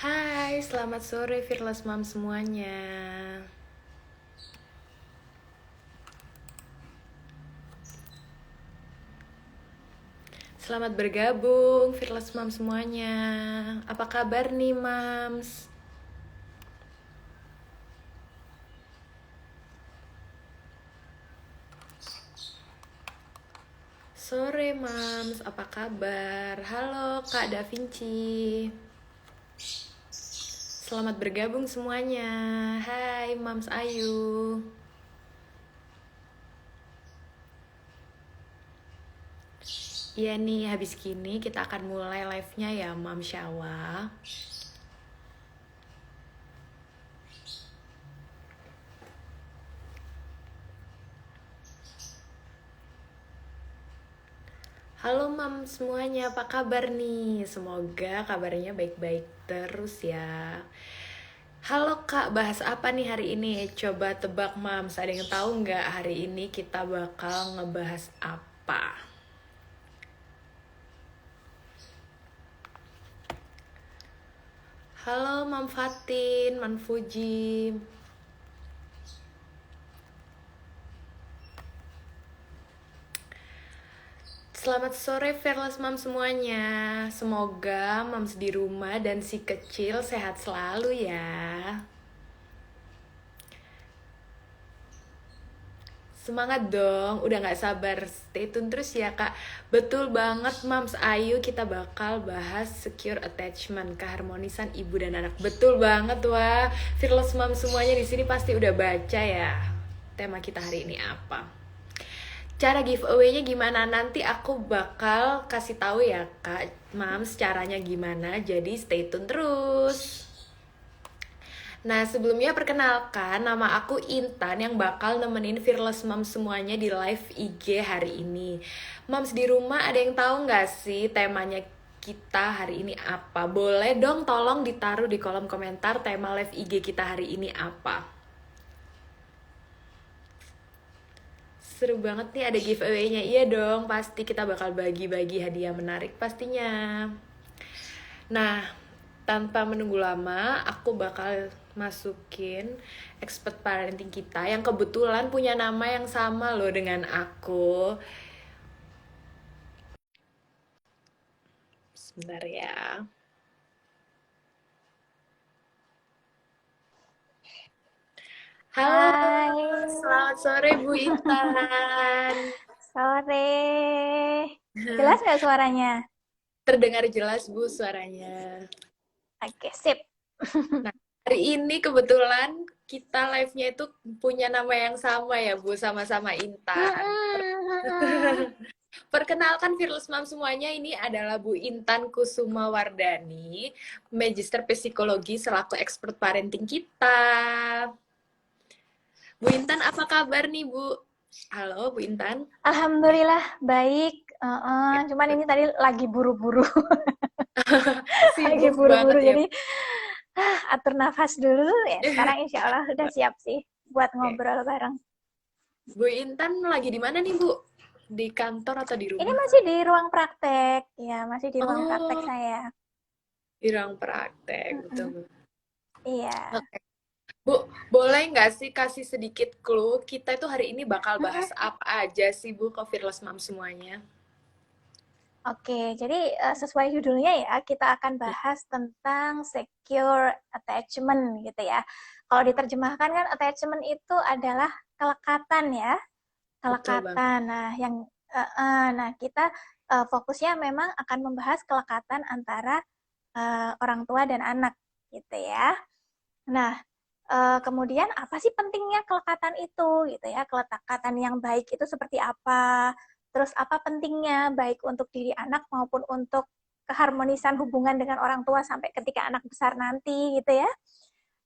Hai, selamat sore Fearless Mom semuanya. Selamat bergabung Fearless Mom semuanya. Apa kabar nih, Mams? Sore, Mams. Apa kabar? Halo, Kak Da Vinci. Selamat bergabung semuanya. Hai, Mams Ayu. Iya nih, habis gini kita akan mulai live-nya ya, Mam Syawa. Halo Mam semuanya, apa kabar nih? Semoga kabarnya baik-baik terus ya. Halo Kak, bahas apa nih hari ini? Coba tebak Mams, ada yang tahu nggak hari ini kita bakal ngebahas apa? Halo Mam Fatin, Man Fuji. Selamat sore Fearless Mom semuanya. Semoga Mams di rumah dan si kecil sehat selalu ya. Semangat dong, udah gak sabar. Stay tune terus ya kak. Betul banget Mams Ayu, kita bakal bahas secure attachment, keharmonisan ibu dan anak. Betul banget wah. Fearless Mom semuanya di sini pasti udah baca ya. Tema kita hari ini apa? Cara giveaway-nya gimana? Nanti aku bakal kasih tahu ya kak Mams caranya gimana. Jadi stay tune terus. Nah, sebelumnya perkenalkan, nama aku Intan yang bakal nemenin Fearless Mom semuanya di live IG hari ini. Moms di rumah ada yang tahu nggak sih temanya kita hari ini apa? Boleh dong tolong ditaruh di kolom komentar tema live IG kita hari ini apa? Seru banget nih ada giveaway-nya. Iya dong, pasti kita bakal bagi-bagi hadiah menarik pastinya. Nah, tanpa menunggu lama, aku bakal masukin expert parenting kita yang kebetulan punya nama yang sama loh dengan aku. Sebentar ya. Halo, Hai, selamat sore Bu Intan. sore. Jelas nggak suaranya? Terdengar jelas Bu suaranya. Oke, sip. Nah, hari ini kebetulan kita live-nya itu punya nama yang sama ya Bu, sama-sama Intan. Mm-mm. Perkenalkan Fearless Mom semuanya, ini adalah Bu Intan Kusuma Wardani, Magister Psikologi selaku expert parenting kita. Bu Intan, apa kabar nih Bu? Halo Bu Intan. Alhamdulillah baik. Cuman ini tadi lagi buru-buru, lagi Sibuk banget buru-buru. ya. Jadi atur nafas dulu ya. Sekarang insya Allah udah siap sih buat Oke. ngobrol bareng. Bu Intan lagi di mana nih Bu? Di kantor atau di Ini rumah? masih di ruang praktek, ya masih di ruang praktek Oh, saya. di ruang praktek, betul Mm-mm. Bu. Iya. Oke. Bu, boleh nggak sih kasih sedikit clue? Kita itu hari ini bakal bahas Mm-mm. apa aja sih Bu ke Fearless Mom semuanya? Oke, jadi sesuai judulnya ya, kita akan bahas tentang secure attachment gitu ya. Kalau diterjemahkan kan attachment itu adalah kelekatan ya, Betul banget. kelekatan. Nah kita fokusnya memang akan membahas kelekatan antara orang tua dan anak gitu ya. Nah, kemudian apa sih pentingnya kelekatan itu gitu ya? Kelekatan yang baik itu seperti apa? Terus apa pentingnya baik untuk diri anak maupun untuk keharmonisan hubungan dengan orang tua sampai ketika anak besar nanti gitu ya.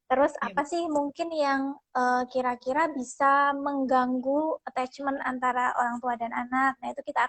Terus Ya, apa sih mungkin yang kira-kira bisa mengganggu attachment antara orang tua dan anak? Nah, itu kita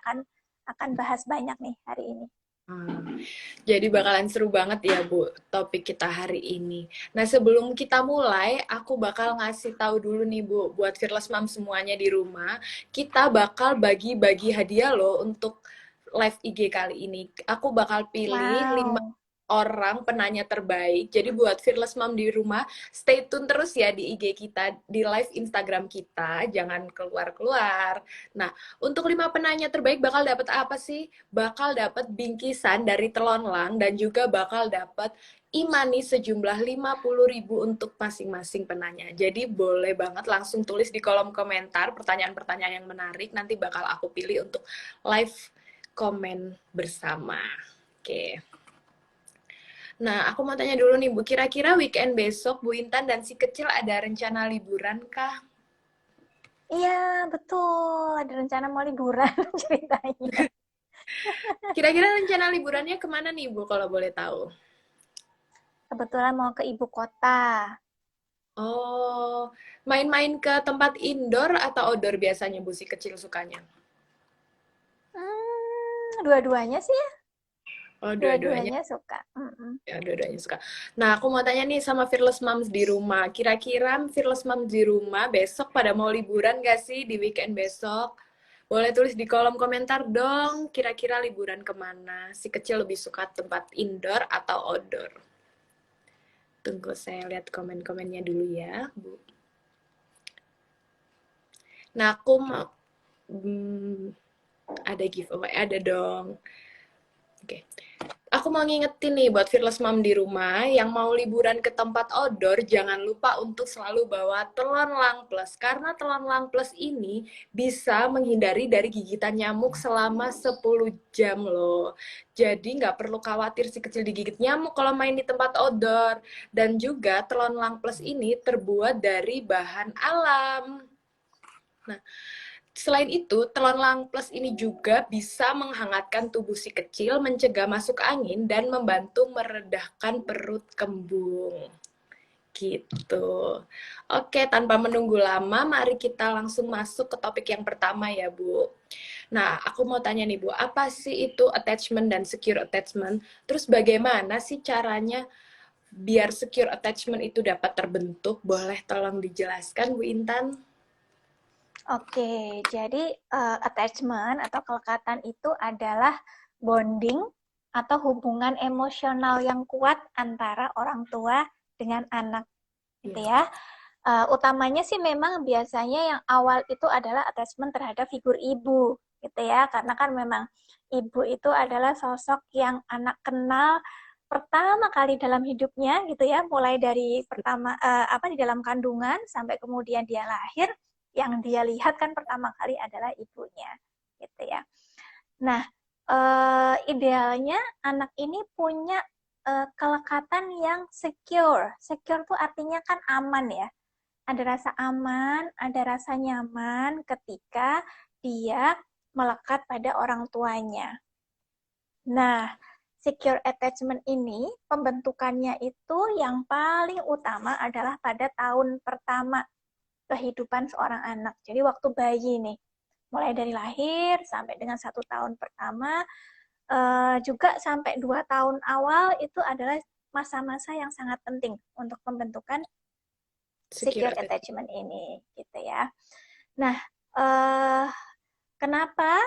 akan bahas banyak nih hari ini. hmm. Jadi bakalan seru banget ya Bu topik kita hari ini. Nah sebelum kita mulai, aku bakal ngasih tahu dulu nih Bu, buat Fearless Mom semuanya di rumah, kita bakal bagi-bagi hadiah loh untuk live IG kali ini. Aku bakal pilih 5 Wow. orang penanya terbaik. Jadi buat Fearless Mom di rumah, stay tune terus ya di IG kita, di live Instagram kita, jangan keluar-keluar. Nah, untuk 5 penanya terbaik bakal dapat apa sih? Bakal dapat bingkisan dari Telonlang dan juga bakal dapat e-money sejumlah 50.000 untuk masing-masing penanya. Jadi boleh banget langsung tulis di kolom komentar pertanyaan-pertanyaan yang menarik, nanti bakal aku pilih untuk live komen bersama. Oke. Nah, aku mau tanya dulu nih, Bu. Kira-kira weekend besok, Bu Intan dan si kecil ada rencana liburan kah? Iya, betul. Ada rencana mau liburan ceritanya. Kira-kira rencana liburannya kemana nih, Bu, kalau boleh tahu? Kebetulan mau ke ibu kota. Oh, main-main ke tempat indoor atau outdoor biasanya, Bu, si kecil sukanya? Dua-duanya sih ya. Oh, dua-duanya. Dua-duanya suka. Mm-mm. Ya, dua-duanya suka. Nah, aku mau tanya nih sama Fearless Moms di rumah. Kira-kira Fearless Moms di rumah besok pada mau liburan gak sih di weekend besok? Boleh tulis di kolom komentar dong, kira-kira liburan kemana? Si kecil lebih suka tempat indoor atau outdoor? Tunggu saya lihat komen-komennya dulu ya, Bu. Nah, aku mau... ada giveaway, ada dong. Oke. Aku mau ngingetin nih buat Fearless Mom di rumah yang mau liburan ke tempat outdoor, jangan lupa untuk selalu bawa telon lang plus. Karena telon lang plus ini bisa menghindari dari gigitan nyamuk selama 10 jam loh. Jadi nggak perlu khawatir si kecil digigit nyamuk kalau main di tempat outdoor. Dan juga telon lang plus ini terbuat dari bahan alam. Nah, selain itu, telon lang plus ini juga bisa menghangatkan tubuh si kecil, mencegah masuk angin, dan membantu meredahkan perut kembung. Gitu. Oke, tanpa menunggu lama, mari kita langsung masuk ke topik yang pertama ya, Bu. Nah, aku mau tanya nih, Bu, apa sih itu attachment dan secure attachment? Terus bagaimana sih caranya biar secure attachment itu dapat terbentuk? Boleh tolong dijelaskan, Bu Intan? Oke, jadi attachment atau kelekatan itu adalah bonding atau hubungan emosional yang kuat antara orang tua dengan anak, gitu Iya. ya. Utamanya sih memang biasanya yang awal itu adalah attachment terhadap figur ibu, gitu ya. Karena kan memang ibu itu adalah sosok yang anak kenal pertama kali dalam hidupnya, gitu ya. Mulai dari pertama di dalam kandungan sampai kemudian dia lahir, yang dia lihat kan pertama kali adalah ibunya, gitu ya. Nah, idealnya anak ini punya kelekatan yang secure. Secure tuh artinya kan aman ya. Ada rasa aman, ada rasa nyaman ketika dia melekat pada orang tuanya. Nah, secure attachment ini pembentukannya itu yang paling utama adalah pada tahun pertama kehidupan seorang anak. Jadi waktu bayi nih, mulai dari lahir sampai dengan 1 tahun pertama, juga sampai 2 tahun awal itu adalah masa-masa yang sangat penting untuk pembentukan Secure secure attachment. attachment ini, gitu ya. Nah, eh, kenapa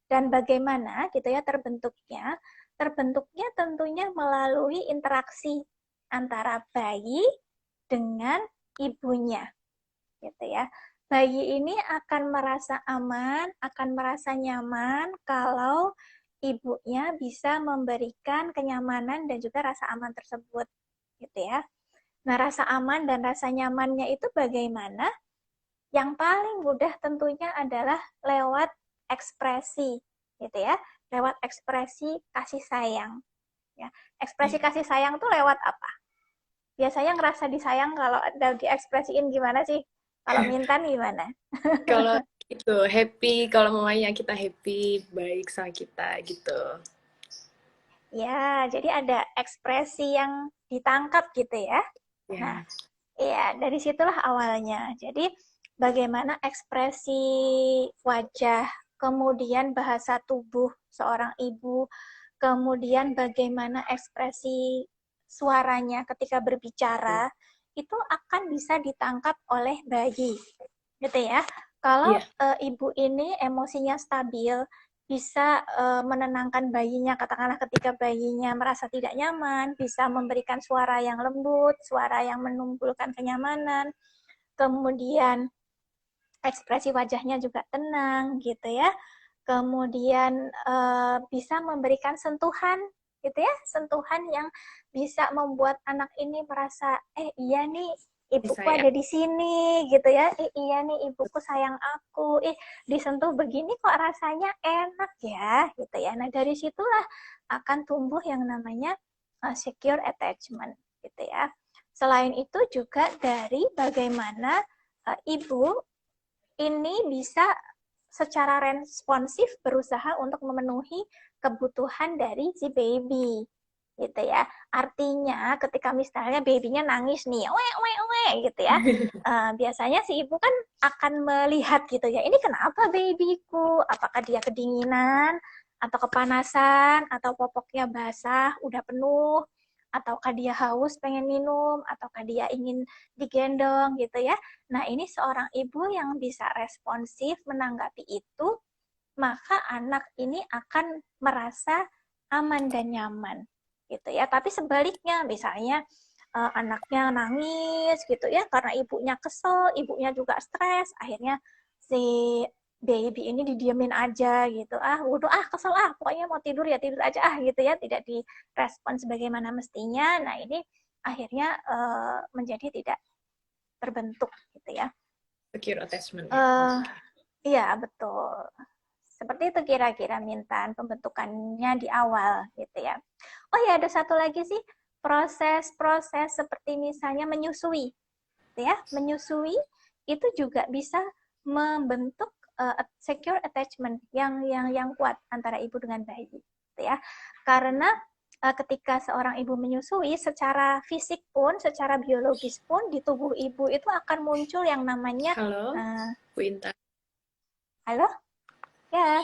dan bagaimana gitu ya terbentuknya? Terbentuknya tentunya melalui interaksi antara bayi dengan ibunya, gitu ya. Bayi ini akan merasa aman, akan merasa nyaman kalau ibunya bisa memberikan kenyamanan dan juga rasa aman tersebut, gitu ya. Nah, rasa aman dan rasa nyamannya itu bagaimana? Yang paling mudah tentunya adalah lewat ekspresi, gitu ya. Lewat ekspresi kasih sayang. Ya. Ekspresi Iya. kasih sayang tuh lewat apa? Biasanya ngerasa disayang kalau udah diekspresiin gimana sih? Kalau Mintan gimana? Kalau itu happy, kalau mamanya kita happy, baik sama kita gitu. Ya, jadi ada ekspresi yang ditangkap gitu ya. Nah, Ya. ya dari situlah awalnya. Jadi bagaimana ekspresi wajah, kemudian bahasa tubuh seorang ibu, kemudian bagaimana ekspresi suaranya ketika berbicara, itu akan bisa ditangkap oleh bayi. Gitu ya. Kalau Iya. ibu ini emosinya stabil, bisa menenangkan bayinya, katakanlah ketika bayinya merasa tidak nyaman, bisa memberikan suara yang lembut, suara yang menimbulkan kenyamanan, kemudian ekspresi wajahnya juga tenang gitu ya. Kemudian bisa memberikan sentuhan gitu ya, sentuhan yang bisa membuat anak ini merasa iya nih ibuku Saya. ada di sini gitu ya. Iya nih ibuku sayang aku. Disentuh begini kok rasanya enak ya gitu ya. Nah, dari situlah akan tumbuh yang namanya secure attachment gitu ya. Selain itu juga dari bagaimana ibu ini bisa secara responsif berusaha untuk memenuhi kebutuhan dari si baby gitu ya. Artinya ketika misalnya babynya nangis nih, gitu ya, biasanya si ibu kan akan melihat gitu ya, ini kenapa babyku? Apakah dia kedinginan atau kepanasan atau popoknya basah, udah penuh, ataukah dia haus pengen minum, ataukah dia ingin digendong gitu ya. Nah, ini seorang ibu yang bisa responsif menanggapi itu, maka anak ini akan merasa aman dan nyaman gitu ya. Tapi sebaliknya, misalnya anaknya nangis gitu ya karena ibunya kesel, ibunya juga stres, akhirnya si baby ini didiamin aja gitu. Udah kesel pokoknya mau tidur ya tidur aja gitu ya, tidak direspon sebagaimana mestinya. Nah, ini akhirnya menjadi tidak terbentuk gitu ya. Secure attachment ya. Uh, iya, betul. Seperti itu kira-kira Mintan pembentukannya di awal gitu ya. Oh ya, ada satu lagi sih, proses-proses seperti misalnya menyusui gitu ya. Menyusui itu juga bisa membentuk secure attachment yang kuat antara ibu dengan bayi gitu ya. Karena ketika seorang ibu menyusui, secara fisik pun, secara biologis pun di tubuh ibu itu akan muncul yang namanya Halo, Bu Intan. halo, ya,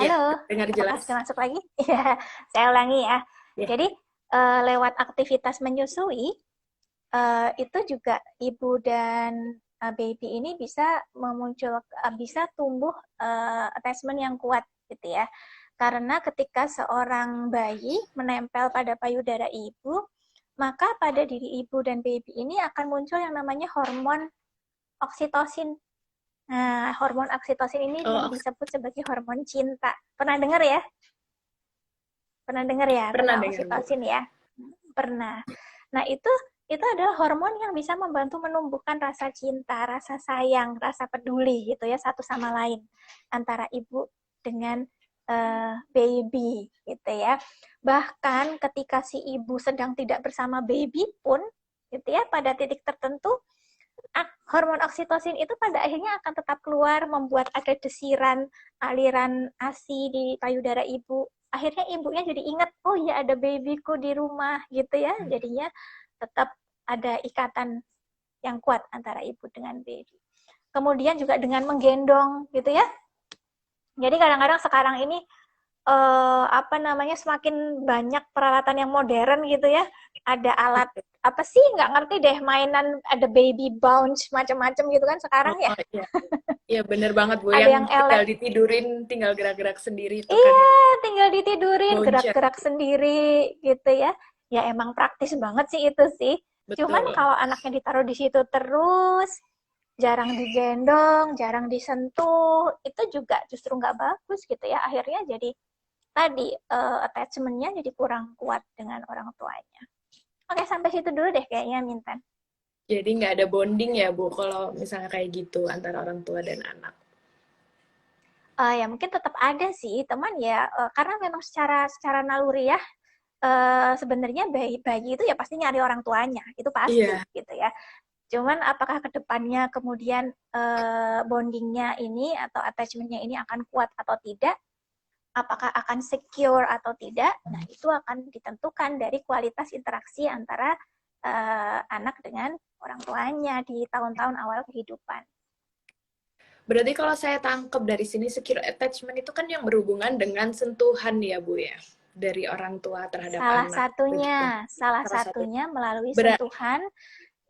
Ya, halo, dengar apakah jelas. sudah masuk lagi? Ya, saya ulangi ya. Ya. Jadi lewat aktivitas menyusui itu juga ibu dan baby ini bisa bisa tumbuh attachment yang kuat gitu ya. Karena ketika seorang bayi menempel pada payudara ibu, maka pada diri ibu dan baby ini akan muncul yang namanya hormon oksitosin. Nah, hormon oksitosin ini Oh, disebut sebagai hormon cinta. Pernah dengar ya? Pernah dengar ya pernah tentang dengar, Bu. oksitosin ya? Pernah. Nah, itu adalah hormon yang bisa membantu menumbuhkan rasa cinta, rasa sayang, rasa peduli gitu ya satu sama lain antara ibu dengan baby gitu ya. Bahkan ketika si ibu sedang tidak bersama baby pun gitu ya, pada titik tertentu hormon oksitosin itu pada akhirnya akan tetap keluar, membuat ada desiran aliran ASI di payudara ibu. Akhirnya ibunya jadi ingat, oh ya ada babyku di rumah gitu ya. Jadinya tetap ada ikatan yang kuat antara ibu dengan baby. Kemudian juga dengan menggendong gitu ya. Jadi kadang-kadang sekarang ini semakin banyak peralatan yang modern gitu ya. Ada alat apa sih nggak ngerti deh, mainan, ada baby bounce macam-macam gitu kan sekarang ya. Oh iya, iya bener banget Bu. Ada Yang yang tinggal elek. ditidurin, tinggal gerak-gerak sendiri itu kan Iya, yang tinggal ditidurin, bouncer. gerak-gerak sendiri gitu ya. Ya emang praktis banget sih itu sih. Cuman Betul. kalau anaknya ditaruh di situ terus, jarang digendong, jarang disentuh, itu juga justru nggak bagus gitu ya. Akhirnya jadi tadi attachment-nya jadi kurang kuat dengan orang tuanya. Oke, sampai situ dulu deh kayaknya Mintan. Jadi nggak ada bonding ya Bu, kalau misalnya kayak gitu antara orang tua dan anak. Ya mungkin tetap ada sih teman ya, karena memang secara naluri ya, sebenarnya bayi itu ya pasti nyari orang tuanya, itu pasti Iya, gitu ya. Cuman apakah kedepannya kemudian bondingnya ini atau attachmentnya ini akan kuat atau tidak, apakah akan secure atau tidak, nah itu akan ditentukan dari kualitas interaksi antara anak dengan orang tuanya di tahun-tahun awal kehidupan. berarti kalau saya tangkap dari sini secure attachment itu kan yang berhubungan dengan sentuhan ya Bu ya, dari orang tua terhadap Salah anak. satunya, salah Salah satu. satunya melalui Berat. sentuhan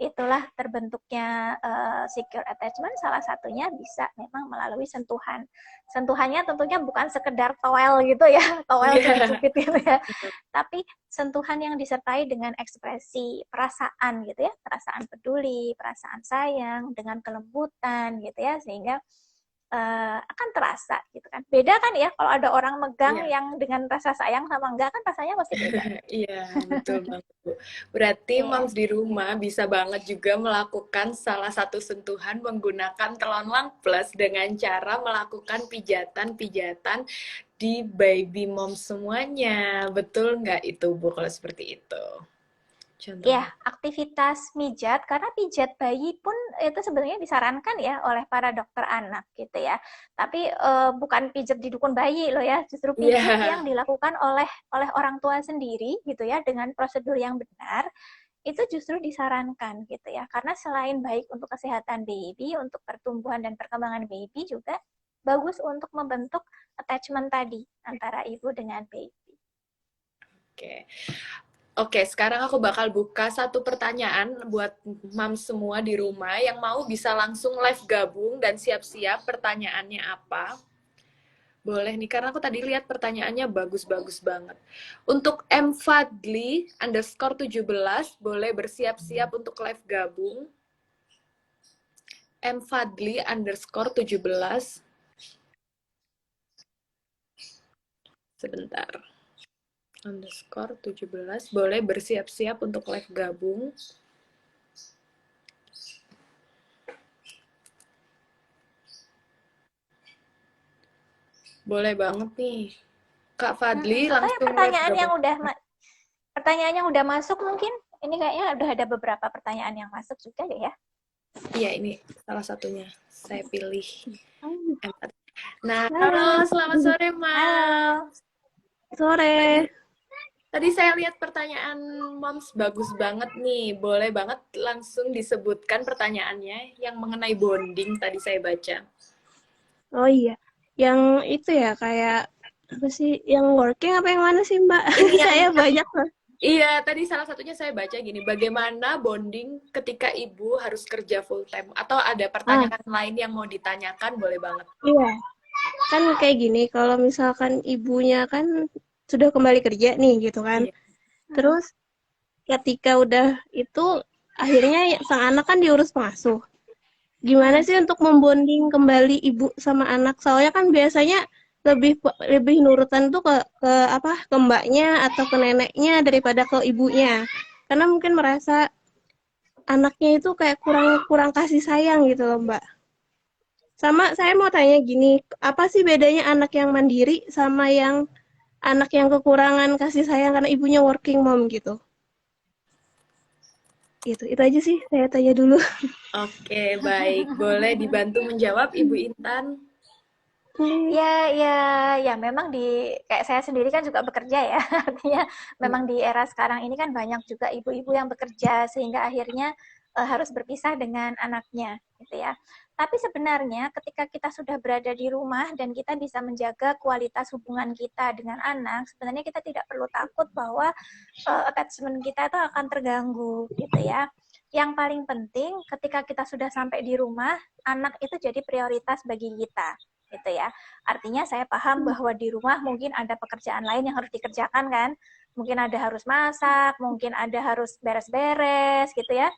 itulah terbentuknya secure attachment, salah satunya bisa memang melalui sentuhan. Sentuhannya tentunya bukan sekedar towel gitu ya, towel Iya. cubit gitu ya, tapi sentuhan yang disertai dengan ekspresi perasaan gitu ya, perasaan peduli, perasaan sayang, dengan kelembutan gitu ya, sehingga akan terasa gitu kan. Beda kan ya kalau ada orang megang Iya. yang dengan rasa sayang sama enggak kan rasanya pasti beda. Iya, betul banget, Bu. Berarti Iya. moms di rumah bisa banget juga melakukan salah satu sentuhan menggunakan Telonlang Plus dengan cara melakukan pijatan-pijatan di baby mom semuanya. Betul nggak itu, Bu, kalau seperti itu? Ya, Contohnya. aktivitas mijat, karena pijat bayi pun itu sebenarnya disarankan ya oleh para dokter anak gitu ya. Tapi bukan pijat di dukun bayi loh ya, justru pijat yang Iya. dilakukan oleh orang tua sendiri gitu ya dengan prosedur yang benar, itu justru disarankan gitu ya. Karena selain baik untuk kesehatan baby, untuk pertumbuhan dan perkembangan baby juga bagus untuk membentuk attachment tadi antara ibu dengan baby. Oke. Oke, sekarang aku bakal buka satu pertanyaan buat mam semua di rumah yang mau bisa langsung live gabung dan siap-siap pertanyaannya apa. Boleh nih, karena aku tadi lihat pertanyaannya bagus-bagus banget. Untuk M Fadli underscore 17, boleh bersiap-siap untuk live gabung. M Fadli underscore 17. Sebentar. Underscore 17, boleh bersiap-siap untuk live gabung. Boleh banget nih. Kak Fadli Atau yang langsung live gabung. pertanyaan yang udah masuk mungkin ini kayaknya udah ada beberapa pertanyaan yang masuk juga deh ya. Iya, ini salah satunya. Saya pilih. Halo. Nah, halo, selamat sore, Halo. Mam. Sore. Tadi saya lihat pertanyaan Moms bagus banget nih. Boleh banget langsung disebutkan pertanyaannya yang mengenai bonding tadi saya baca. Oh iya, yang itu ya kayak apa sih? Yang working apa yang mana sih Mbak? Ini yang Saya banyak loh. iya, tadi salah satunya saya baca gini, bagaimana bonding ketika ibu harus kerja full time? Atau ada Ah, pertanyaan lain yang mau ditanyakan, boleh banget. iya. Kan kayak gini, kalau misalkan ibunya kan sudah kembali kerja nih gitu kan. Iya. Terus ketika udah itu akhirnya sang anak kan diurus pengasuh. Gimana sih untuk membonding kembali ibu sama anak? Soalnya kan biasanya lebih lebih nurutan tuh ke apa? Ke mbaknya atau ke neneknya daripada ke ibunya. Karena mungkin merasa anaknya itu kayak kurang kurang kasih sayang gitu loh, Mbak. Sama saya mau tanya gini, apa sih bedanya anak yang mandiri sama yang anak yang kekurangan kasih sayang karena ibunya working mom gitu? Itu aja sih saya tanya dulu. Oke, baik. Boleh dibantu menjawab, Ibu Intan? Ya, ya, ya memang kayak saya sendiri kan juga bekerja ya. Artinya memang di era sekarang ini kan banyak juga ibu-ibu yang bekerja sehingga akhirnya harus berpisah dengan anaknya gitu ya. Tapi sebenarnya ketika kita sudah berada di rumah dan kita bisa menjaga kualitas hubungan kita dengan anak, sebenarnya kita tidak perlu takut bahwa attachment kita itu akan terganggu gitu ya. Yang paling penting ketika kita sudah sampai di rumah, anak itu jadi prioritas bagi kita gitu ya. Artinya saya paham bahwa di rumah mungkin ada pekerjaan lain yang harus dikerjakan kan. Mungkin ada harus masak, mungkin ada harus beres-beres gitu ya.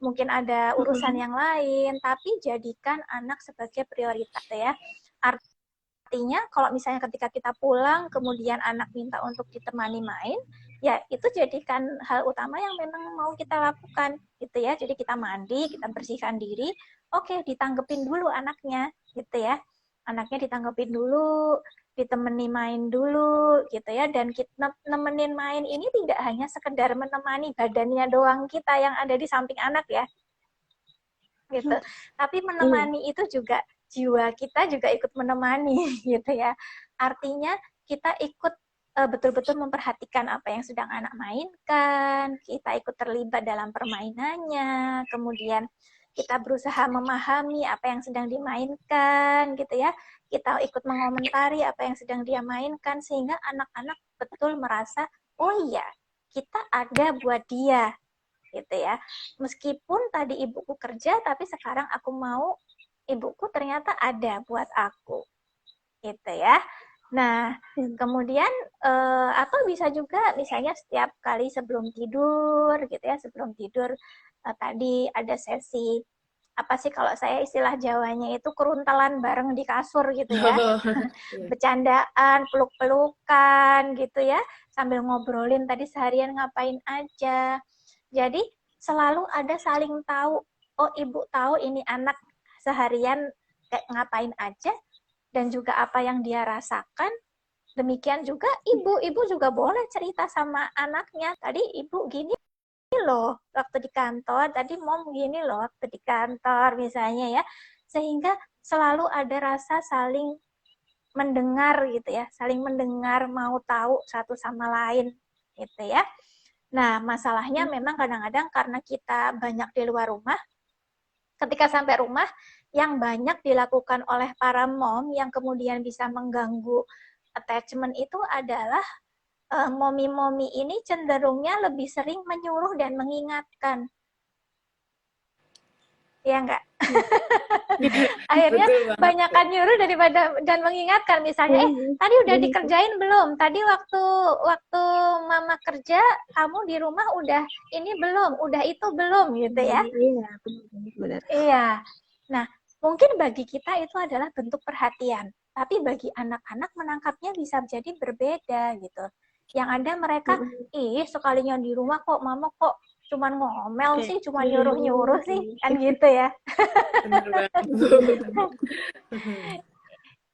Mungkin ada urusan yang lain, tapi jadikan anak sebagai prioritas ya. Artinya kalau misalnya ketika kita pulang kemudian anak minta untuk ditemani main, ya itu jadikan hal utama yang memang mau kita lakukan gitu ya. Jadi kita mandi, kita bersihkan diri, oke ditanggepin dulu anaknya gitu ya. Anaknya ditanggepin dulu, ditemani main dulu gitu ya. Dan kita nemenin main ini tidak hanya sekedar menemani badannya doang kita yang ada di samping anak ya gitu. Tapi menemani itu juga jiwa kita juga ikut menemani gitu ya. Artinya kita ikut betul-betul memperhatikan apa yang sedang anak mainkan, kita ikut terlibat dalam permainannya, kemudian kita berusaha memahami apa yang sedang dimainkan gitu ya. Kita ikut mengomentari apa yang sedang dia mainkan sehingga anak-anak betul merasa, oh iya, kita ada buat dia gitu ya. Meskipun tadi ibuku kerja, tapi sekarang aku mau ibuku ternyata ada buat aku, gitu ya. Nah, kemudian atau bisa juga misalnya setiap kali sebelum tidur gitu ya, sebelum tidur tadi ada sesi apa sih kalau saya istilah Jawanya itu keruntelan bareng di kasur gitu ya. Iya. Bercandaan, peluk-pelukan gitu ya, sambil ngobrolin tadi seharian ngapain aja. Jadi selalu ada saling tahu, oh ibu tahu ini anak seharian kayak ngapain aja dan juga apa yang dia rasakan. Demikian juga ibu juga boleh cerita sama anaknya. Tadi ibu gini loh waktu di kantor, tadi mom gini loh waktu di kantor misalnya ya. Sehingga selalu ada rasa saling mendengar gitu ya, saling mendengar, mau tahu satu sama lain gitu ya. Nah, masalahnya memang kadang-kadang karena kita banyak di luar rumah, ketika sampai rumah yang banyak dilakukan oleh para mom yang kemudian bisa mengganggu attachment itu adalah momi-momi ini cenderungnya lebih sering menyuruh dan mengingatkan. Ya enggak? Akhirnya banyakkan nyuruh daripada dan mengingatkan. Misalnya, tadi udah dikerjain belum? Tadi waktu mama kerja, kamu di rumah udah ini belum? Udah itu belum? Gitu ya? Iya, benar. Iya. Nah, mungkin bagi kita itu adalah bentuk perhatian. Tapi bagi anak-anak menangkapnya bisa jadi berbeda gitu. Yang ada mereka, sekalinya di rumah kok mama kok cuman ngomel sih, cuma nyuruh-nyuruh sih, kan gitu ya. Bener banget.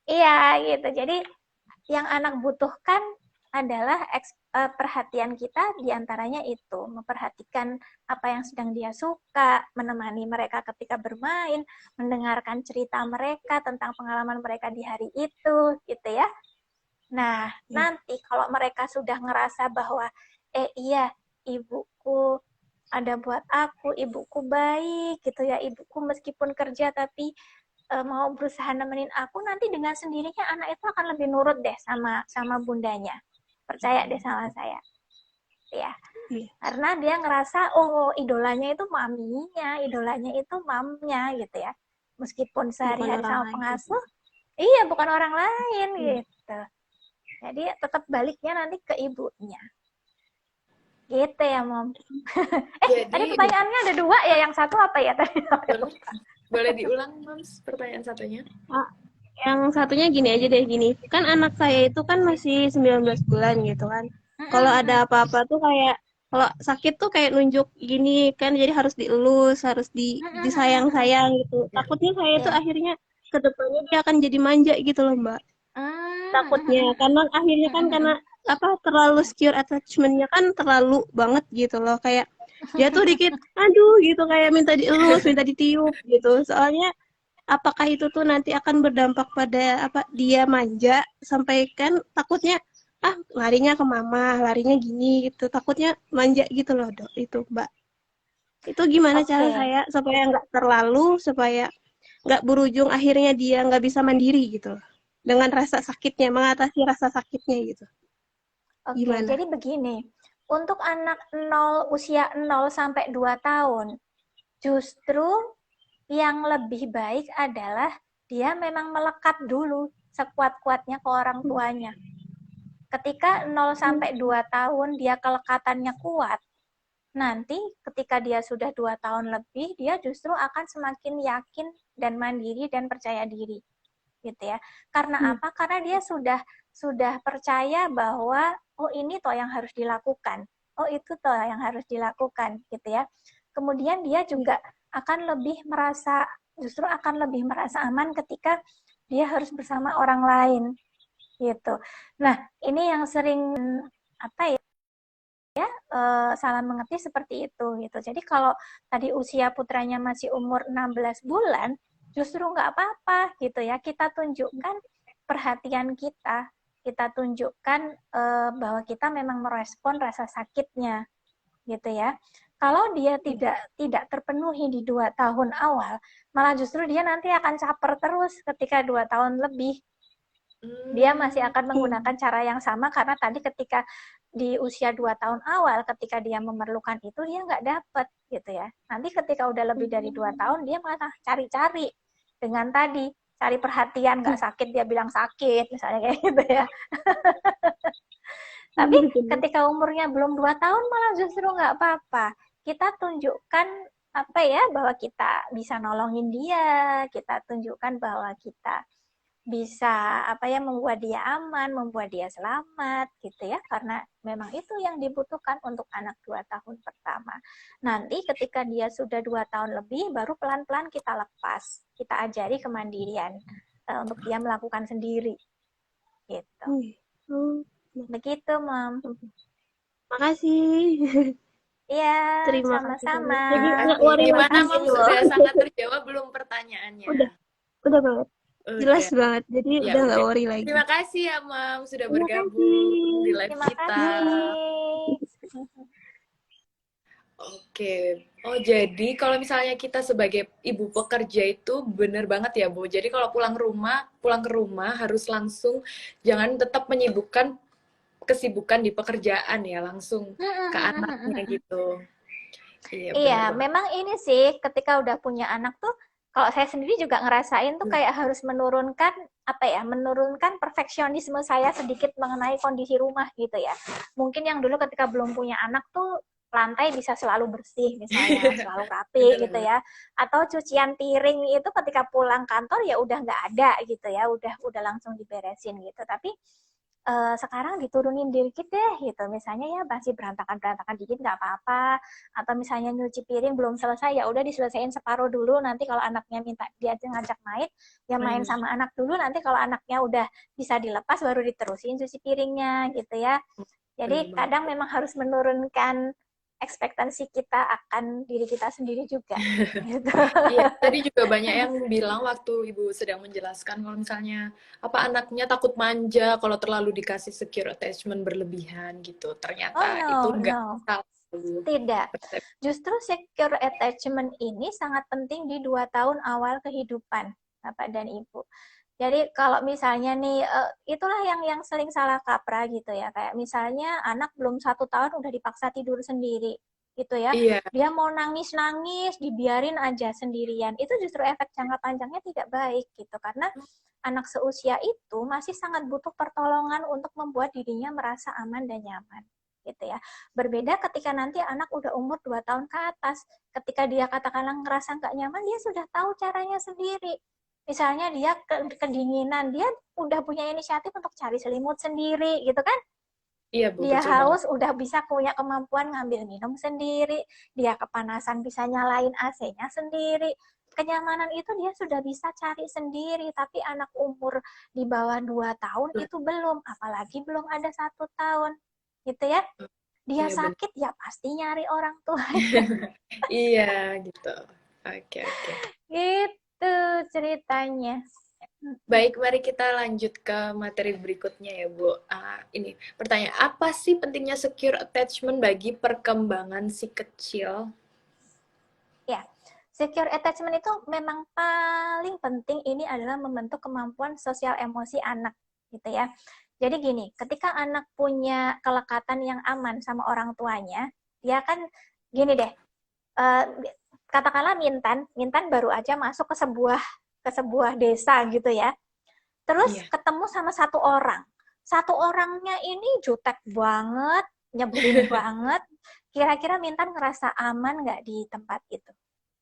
Iya gitu. Jadi yang anak butuhkan adalah perhatian kita, diantaranya itu memperhatikan apa yang sedang dia suka, menemani mereka ketika bermain, mendengarkan cerita mereka tentang pengalaman mereka di hari itu, gitu ya. Nah, nanti kalau mereka sudah ngerasa bahwa iya, ibuku ada buat aku, ibuku baik gitu ya, ibuku meskipun kerja tapi mau berusaha nemenin aku, nanti dengan sendirinya anak itu akan lebih nurut deh sama bundanya. Percaya deh sama saya. Ya. Karena dia ngerasa oh idolanya itu maminya, idolanya itu mamnya gitu ya. Meskipun sehari-hari sama pengasuh, iya bukan orang lain gitu. Jadi tetap baliknya nanti ke ibunya. Gitu ya, Mom. Tadi pertanyaannya ada 2 ya, yang satu apa ya tadi? Boleh diulang, Moms, pertanyaan satunya? Yang satunya gini aja deh, gini. Kan anak saya itu kan masih 19 bulan gitu kan. Kalau ada apa-apa tuh kayak, kalau sakit tuh kayak nunjuk gini kan, jadi harus dielus, harus disayang-sayang gitu. Takutnya saya tuh akhirnya ke depannya dia akan jadi manja gitu loh, Mbak. Takutnya, karena akhirnya kan karena terlalu secure attachment-nya kan terlalu banget gitu loh. Kayak dia tuh dikit, aduh gitu, kayak minta dielus, minta ditiup gitu. Soalnya apakah itu tuh nanti akan berdampak pada dia manja sampai kan takutnya larinya ke mama, larinya gini gitu, takutnya manja gitu loh Dok, itu Mbak. Itu gimana cara saya supaya nggak terlalu, supaya nggak berujung akhirnya dia nggak bisa mandiri gitu loh, dengan rasa sakitnya, mengatasi rasa sakitnya gitu. Gimana? Jadi begini, untuk anak usia 0 sampai 2 tahun, justru yang lebih baik adalah dia memang melekat dulu sekuat-kuatnya ke orang tuanya. Ketika 0 sampai 2 tahun dia kelekatannya kuat, nanti ketika dia sudah 2 tahun lebih, dia justru akan semakin yakin dan mandiri dan percaya diri. Gitu ya. Karena apa? Karena dia sudah percaya bahwa oh ini toh yang harus dilakukan. Oh itu toh yang harus dilakukan gitu ya. Kemudian dia juga akan lebih merasa aman ketika dia harus bersama orang lain gitu. Nah, ini yang sering salah mengerti seperti itu gitu. Jadi kalau tadi usia putranya masih umur 16 bulan, justru nggak apa-apa gitu ya. Kita tunjukkan perhatian kita tunjukkan bahwa kita memang merespon rasa sakitnya gitu ya. Kalau dia tidak terpenuhi di 2 tahun awal, malah justru dia nanti akan caper terus ketika 2 tahun lebih. Dia masih akan menggunakan cara yang sama karena tadi ketika di usia 2 tahun awal ketika dia memerlukan itu dia nggak dapat gitu ya. Nanti ketika udah lebih dari 2 tahun dia malah cari-cari dengan tadi cari perhatian, nggak sakit dia bilang sakit misalnya kayak gitu ya. Tapi ketika umurnya belum 2 tahun malah justru nggak apa-apa. Kita tunjukkan apa ya bahwa kita bisa nolongin dia, kita tunjukkan bahwa kita bisa apa ya membuat dia aman, membuat dia selamat gitu ya, karena memang itu yang dibutuhkan untuk anak 2 tahun pertama. Nanti ketika dia sudah 2 tahun lebih baru pelan-pelan kita lepas, kita ajari kemandirian untuk dia melakukan sendiri gitu. Begitu, Mom. Makasih. Iya, Terima sama-sama. kasih. Jadi nggak worry Gimana lagi Mam, loh. sudah sangat terjawab belum pertanyaannya? Udah banget. Jelas Udah. banget. Jadi Ya udah nggak udah. worry lagi. Terima kasih ya Mam sudah Terima bergabung kasih. di live Terima kita. kasih. Oke. Oh, jadi kalau misalnya kita sebagai ibu pekerja itu bener banget ya, Bu. Jadi kalau pulang ke rumah harus langsung jangan tetap menyibukkan kesibukan di pekerjaan ya, langsung ke anaknya gitu. Iya, bener Iya, banget. memang ini sih ketika udah punya anak tuh, kalau saya sendiri juga ngerasain tuh kayak harus menurunkan apa ya, menurunkan perfeksionisme saya sedikit mengenai kondisi rumah gitu ya. Mungkin yang dulu ketika belum punya anak tuh lantai bisa selalu bersih misalnya, selalu rapi Bener gitu banget. ya. Atau cucian piring itu ketika pulang kantor ya udah nggak ada gitu ya, udah langsung diberesin gitu. Tapi sekarang diturunin dikit deh gitu, misalnya ya masih berantakan dikit nggak apa-apa, atau misalnya nyuci piring belum selesai ya udah diselesaikan separuh dulu, nanti kalau anaknya minta dia ngajak main ya main sama anak dulu, nanti kalau anaknya udah bisa dilepas baru diterusin cuci piringnya gitu ya. Bener Jadi banget. kadang memang harus menurunkan ekspektasi kita akan diri kita sendiri juga gitu. Iya, tadi juga banyak yang bilang waktu Ibu sedang menjelaskan kalau misalnya apa anaknya takut manja kalau terlalu dikasih secure attachment berlebihan gitu. Oh Ternyata itu no, enggak no. salah, Bu. Tidak. Justru secure attachment ini sangat penting di 2 tahun awal kehidupan Bapak dan Ibu. Jadi kalau misalnya nih, itulah yang sering salah kaprah gitu ya. Kayak misalnya anak belum 1 tahun udah dipaksa tidur sendiri gitu ya. Iya, Dia mau nangis-nangis, dibiarin aja sendirian. Itu justru efek jangka panjangnya tidak baik gitu. Karena anak seusia itu masih sangat butuh pertolongan untuk membuat dirinya merasa aman dan nyaman gitu ya. Berbeda ketika nanti anak udah umur 2 tahun ke atas, ketika dia katakanlah ngerasa nggak nyaman, dia sudah tahu caranya sendiri. Misalnya dia kedinginan, dia udah punya inisiatif untuk cari selimut sendiri gitu kan. iya Bu, Dia betul banget. haus udah bisa punya kemampuan ngambil minum sendiri, dia kepanasan bisa nyalain AC-nya sendiri. Kenyamanan itu dia sudah bisa cari sendiri, tapi anak umur di bawah 2 tahun itu belum, apalagi belum ada 1 tahun gitu ya. Dia Iya benar. sakit ya pasti nyari orang tua. Iya gitu. Oke, oke. Gitu ceritanya. Baik, mari kita lanjut ke materi berikutnya ya, Bu. Ini pertanyaan, apa sih pentingnya secure attachment bagi perkembangan si kecil? Ya, secure attachment itu memang paling penting, ini adalah membentuk kemampuan sosial emosi anak gitu ya. Jadi gini, ketika anak punya kelekatan yang aman sama orang tuanya, dia kan gini deh, eh, katakanlah Mintan baru aja masuk ke sebuah desa gitu ya. Terus Iya. ketemu sama satu orang. Satu orangnya ini jutek banget, nyebelin banget. Kira-kira Mintan ngerasa aman nggak di tempat itu?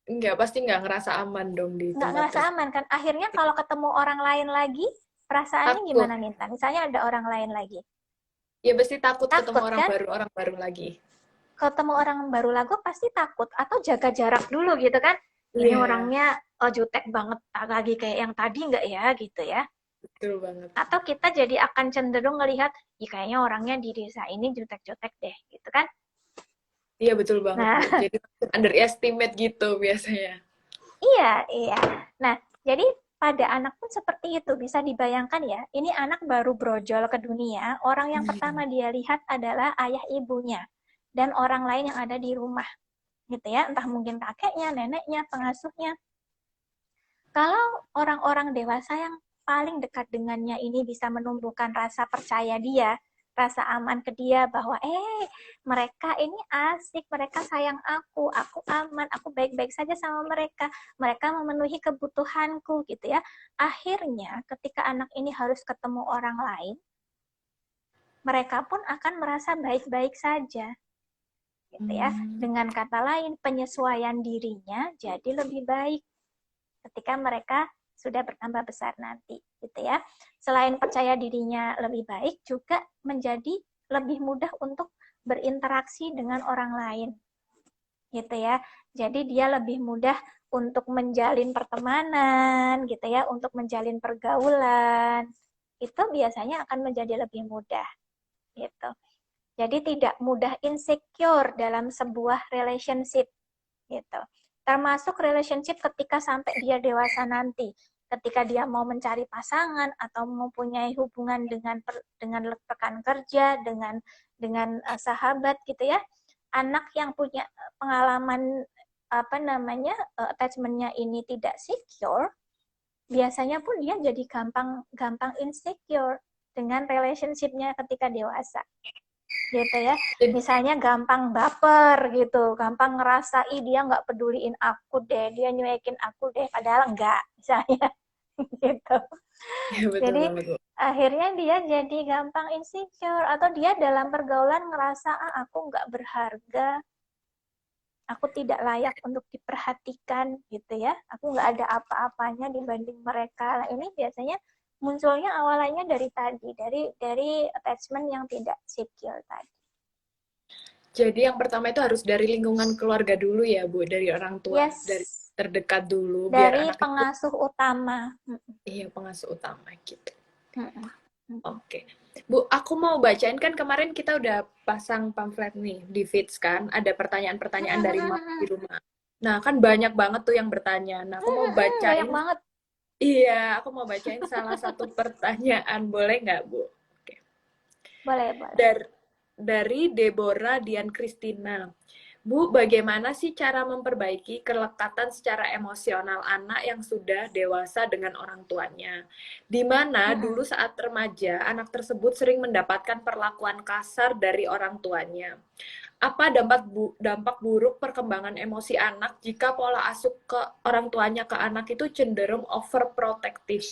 Enggak, pasti nggak ngerasa aman dong di Nggak tempat ngerasa tersebut. aman kan? Akhirnya kalau ketemu orang lain lagi, perasaannya Takut. gimana Mintan? Misalnya ada orang lain lagi. Ya pasti takut ketemu Takut kan? orang baru lagi. Ketemu orang baru lagi pasti takut. Atau jaga jarak dulu gitu kan? Ini Iya, orangnya jutek banget lagi kayak yang tadi nggak ya gitu ya. betul banget. Atau kita jadi akan cenderung ngelihat, kayaknya orangnya di desa ini jutek-jutek deh gitu kan. Iya, betul banget, Nah, Bu. Jadi underestimate gitu biasanya. iya, iya. Nah, jadi pada anak pun seperti itu, bisa dibayangkan ya, ini anak baru brojol ke dunia, orang yang pertama dia lihat adalah ayah ibunya, dan orang lain yang ada di rumah, gitu ya, entah mungkin kakeknya, neneknya, pengasuhnya. Kalau orang-orang dewasa yang paling dekat dengannya ini bisa menumbuhkan rasa percaya dia, rasa aman ke dia bahwa mereka ini asik, mereka sayang aku aman, aku baik-baik saja sama mereka memenuhi kebutuhanku gitu ya. Akhirnya ketika anak ini harus ketemu orang lain, mereka pun akan merasa baik-baik saja gitu ya. Dengan kata lain, penyesuaian dirinya jadi lebih baik ketika mereka sudah bertambah besar nanti gitu ya. Selain percaya dirinya lebih baik, juga menjadi lebih mudah untuk berinteraksi dengan orang lain gitu ya. Jadi dia lebih mudah untuk menjalin pertemanan gitu ya, untuk menjalin pergaulan. Itu biasanya akan menjadi lebih mudah gitu. Jadi tidak mudah insecure dalam sebuah relationship gitu. Termasuk relationship ketika sampai dia dewasa nanti, ketika dia mau mencari pasangan atau mempunyai hubungan dengan rekan kerja, dengan sahabat gitu ya. Anak yang punya pengalaman attachment-nya ini tidak secure, biasanya pun dia jadi gampang insecure dengan relationship-nya ketika dewasa gitu ya. Misalnya gampang baper gitu, gampang ngerasa dia nggak peduliin aku deh, dia nyuekin aku deh, padahal enggak misalnya gitu. Ya, betul Jadi banget, Bu. akhirnya dia jadi gampang insecure, atau dia dalam pergaulan ngerasa aku nggak berharga, aku tidak layak untuk diperhatikan gitu ya, aku nggak ada apa-apanya dibanding mereka. Nah, ini biasanya munculnya awalnya dari attachment yang tidak secure tadi. Jadi yang pertama itu harus dari lingkungan keluarga dulu ya, Bu, dari orang tua, Yes. dari terdekat dulu, biar Dari anak pengasuh utama. iya, pengasuh utama gitu. Mm-mm. Oke. Bu, aku mau bacain, kan kemarin kita udah pasang pamflet nih di feeds kan, ada pertanyaan-pertanyaan dari mama di rumah. Nah, kan banyak banget tuh yang bertanya. Nah, aku mau Banyak bacain. banget. Iya, aku mau bacain salah satu pertanyaan. Boleh nggak, Bu? Oke. Boleh. Dari Deborah Dian Christina. Bu, bagaimana sih cara memperbaiki kelekatan secara emosional anak yang sudah dewasa dengan orang tuanya? Di mana dulu saat remaja, anak tersebut sering mendapatkan perlakuan kasar dari orang tuanya. Apa dampak buruk perkembangan emosi anak jika pola asuh ke orang tuanya ke anak itu cenderung overprotective?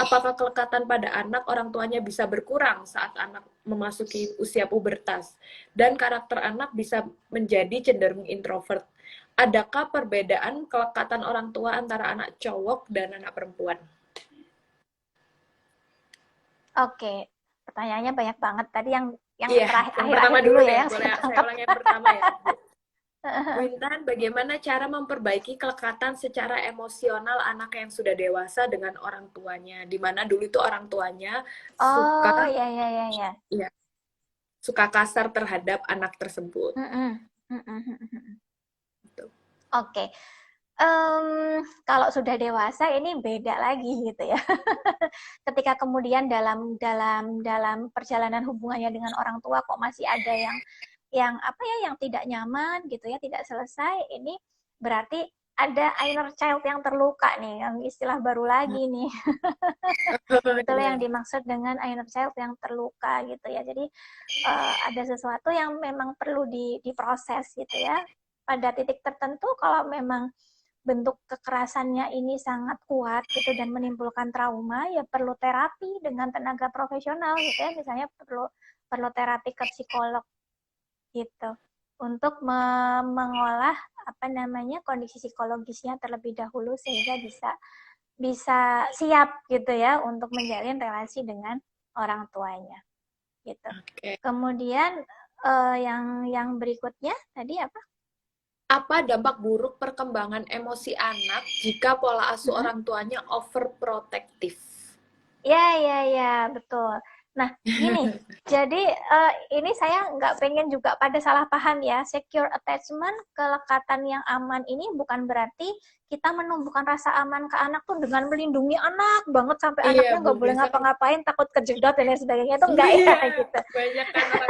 Apakah kelekatan pada anak orang tuanya bisa berkurang saat anak memasuki usia pubertas? Dan karakter anak bisa menjadi cenderung introvert. Adakah perbedaan kelekatan orang tua antara anak cowok dan anak perempuan? Oke, pertanyaannya banyak banget. Tadi yang Iya, terakhir yang akhir pertama dulu dulu ya. deh. Boleh saya ulang yang pertama ya, Bu. Bu Intan, bagaimana cara memperbaiki kelekatan secara emosional anak yang sudah dewasa dengan orang tuanya? Di mana dulu itu orang tuanya Oh, suka ya. suka kasar terhadap anak tersebut. Gitu. Oke. Kalau sudah dewasa ini beda lagi gitu ya. Ketika kemudian dalam perjalanan hubungannya dengan orang tua kok masih ada yang tidak nyaman gitu ya, tidak selesai, ini berarti ada inner child yang terluka nih, yang istilah baru lagi nih. Itulah yang dimaksud dengan inner child yang terluka gitu ya. Jadi ada sesuatu yang memang perlu diproses gitu ya. Pada titik tertentu kalau memang bentuk kekerasannya ini sangat kuat gitu dan menimbulkan trauma, ya perlu terapi dengan tenaga profesional gitu ya. Misalnya perlu terapi ke psikolog gitu untuk mengolah kondisi psikologisnya terlebih dahulu sehingga bisa siap gitu ya untuk menjalin relasi dengan orang tuanya gitu. Kemudian yang berikutnya tadi apa? Apa dampak buruk perkembangan emosi anak jika pola asuh orang tuanya overprotective? Ya, betul. Nah, gini, jadi ini saya nggak pengen juga pada salah paham ya. Secure attachment, kelekatan yang aman ini bukan berarti kita menumbuhkan rasa aman ke anak tuh dengan melindungi anak banget sampai anaknya nggak boleh ngapa-ngapain, takut kejedot dan lain sebagainya. Itu enggak ya gitu. Banyak kan orang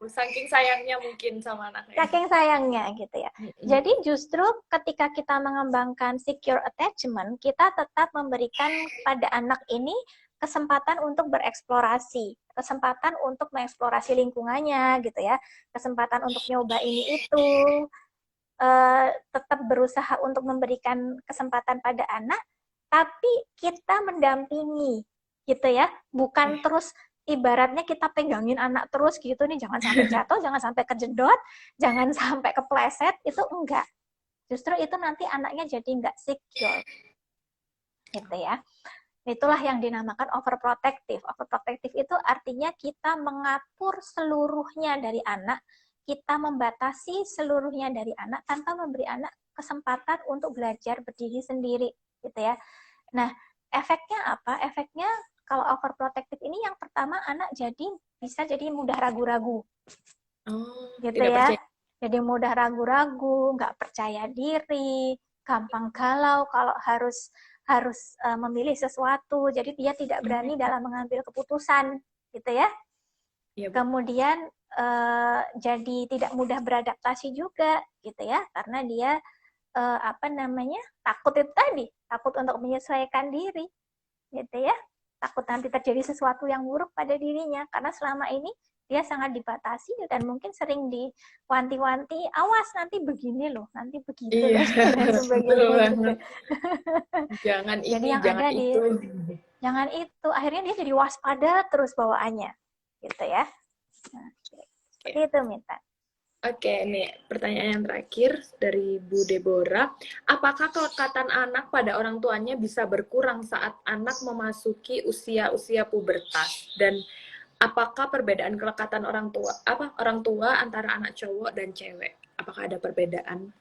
saking sayangnya mungkin sama anaknya. Saking sayangnya gitu ya. Jadi justru ketika kita mengembangkan secure attachment, kita tetap memberikan pada anak ini kesempatan untuk bereksplorasi, kesempatan untuk mengeksplorasi lingkungannya gitu ya, kesempatan untuk nyoba ini itu, tetap berusaha untuk memberikan kesempatan pada anak, tapi kita mendampingi gitu ya, bukan terus ibaratnya kita pegangin anak terus gitu nih, jangan sampai jatuh, jangan sampai kejedot, jangan sampai kepleset, itu enggak. Justru itu nanti anaknya jadi enggak secure gitu ya. Itulah yang dinamakan overprotective. Overprotective itu artinya kita mengatur seluruhnya dari anak, kita membatasi seluruhnya dari anak tanpa memberi anak kesempatan untuk belajar berdiri sendiri gitu ya. Nah, efeknya apa? Efeknya kalau overprotective ini yang pertama anak bisa jadi mudah ragu-ragu. Gitu tidak ya. percaya. Jadi mudah ragu-ragu, nggak percaya diri, gampang galau kalau harus memilih sesuatu. Jadi dia tidak berani dalam mengambil keputusan, gitu ya. Ya, Bu. Kemudian jadi tidak mudah beradaptasi juga, gitu ya, karena dia takut itu tadi, takut untuk menyesuaikan diri, gitu ya. Takut nanti terjadi sesuatu yang buruk pada dirinya, karena selama ini dia sangat dibatasi dan mungkin sering diwanti-wanti, awas nanti begini loh, nanti begitu loh, dan sebagainya gitu. Jangan Jadi ini, yang jangan ada itu. jangan itu, akhirnya dia jadi waspada terus bawaannya, gitu ya. Nah, seperti itu, Mita. Oke, nih pertanyaan yang terakhir dari Bu Deborah. Apakah kelekatan anak pada orang tuanya bisa berkurang saat anak memasuki usia-usia pubertas? Dan apakah perbedaan kelekatan orang tua antara anak cowok dan cewek? Apakah ada perbedaan?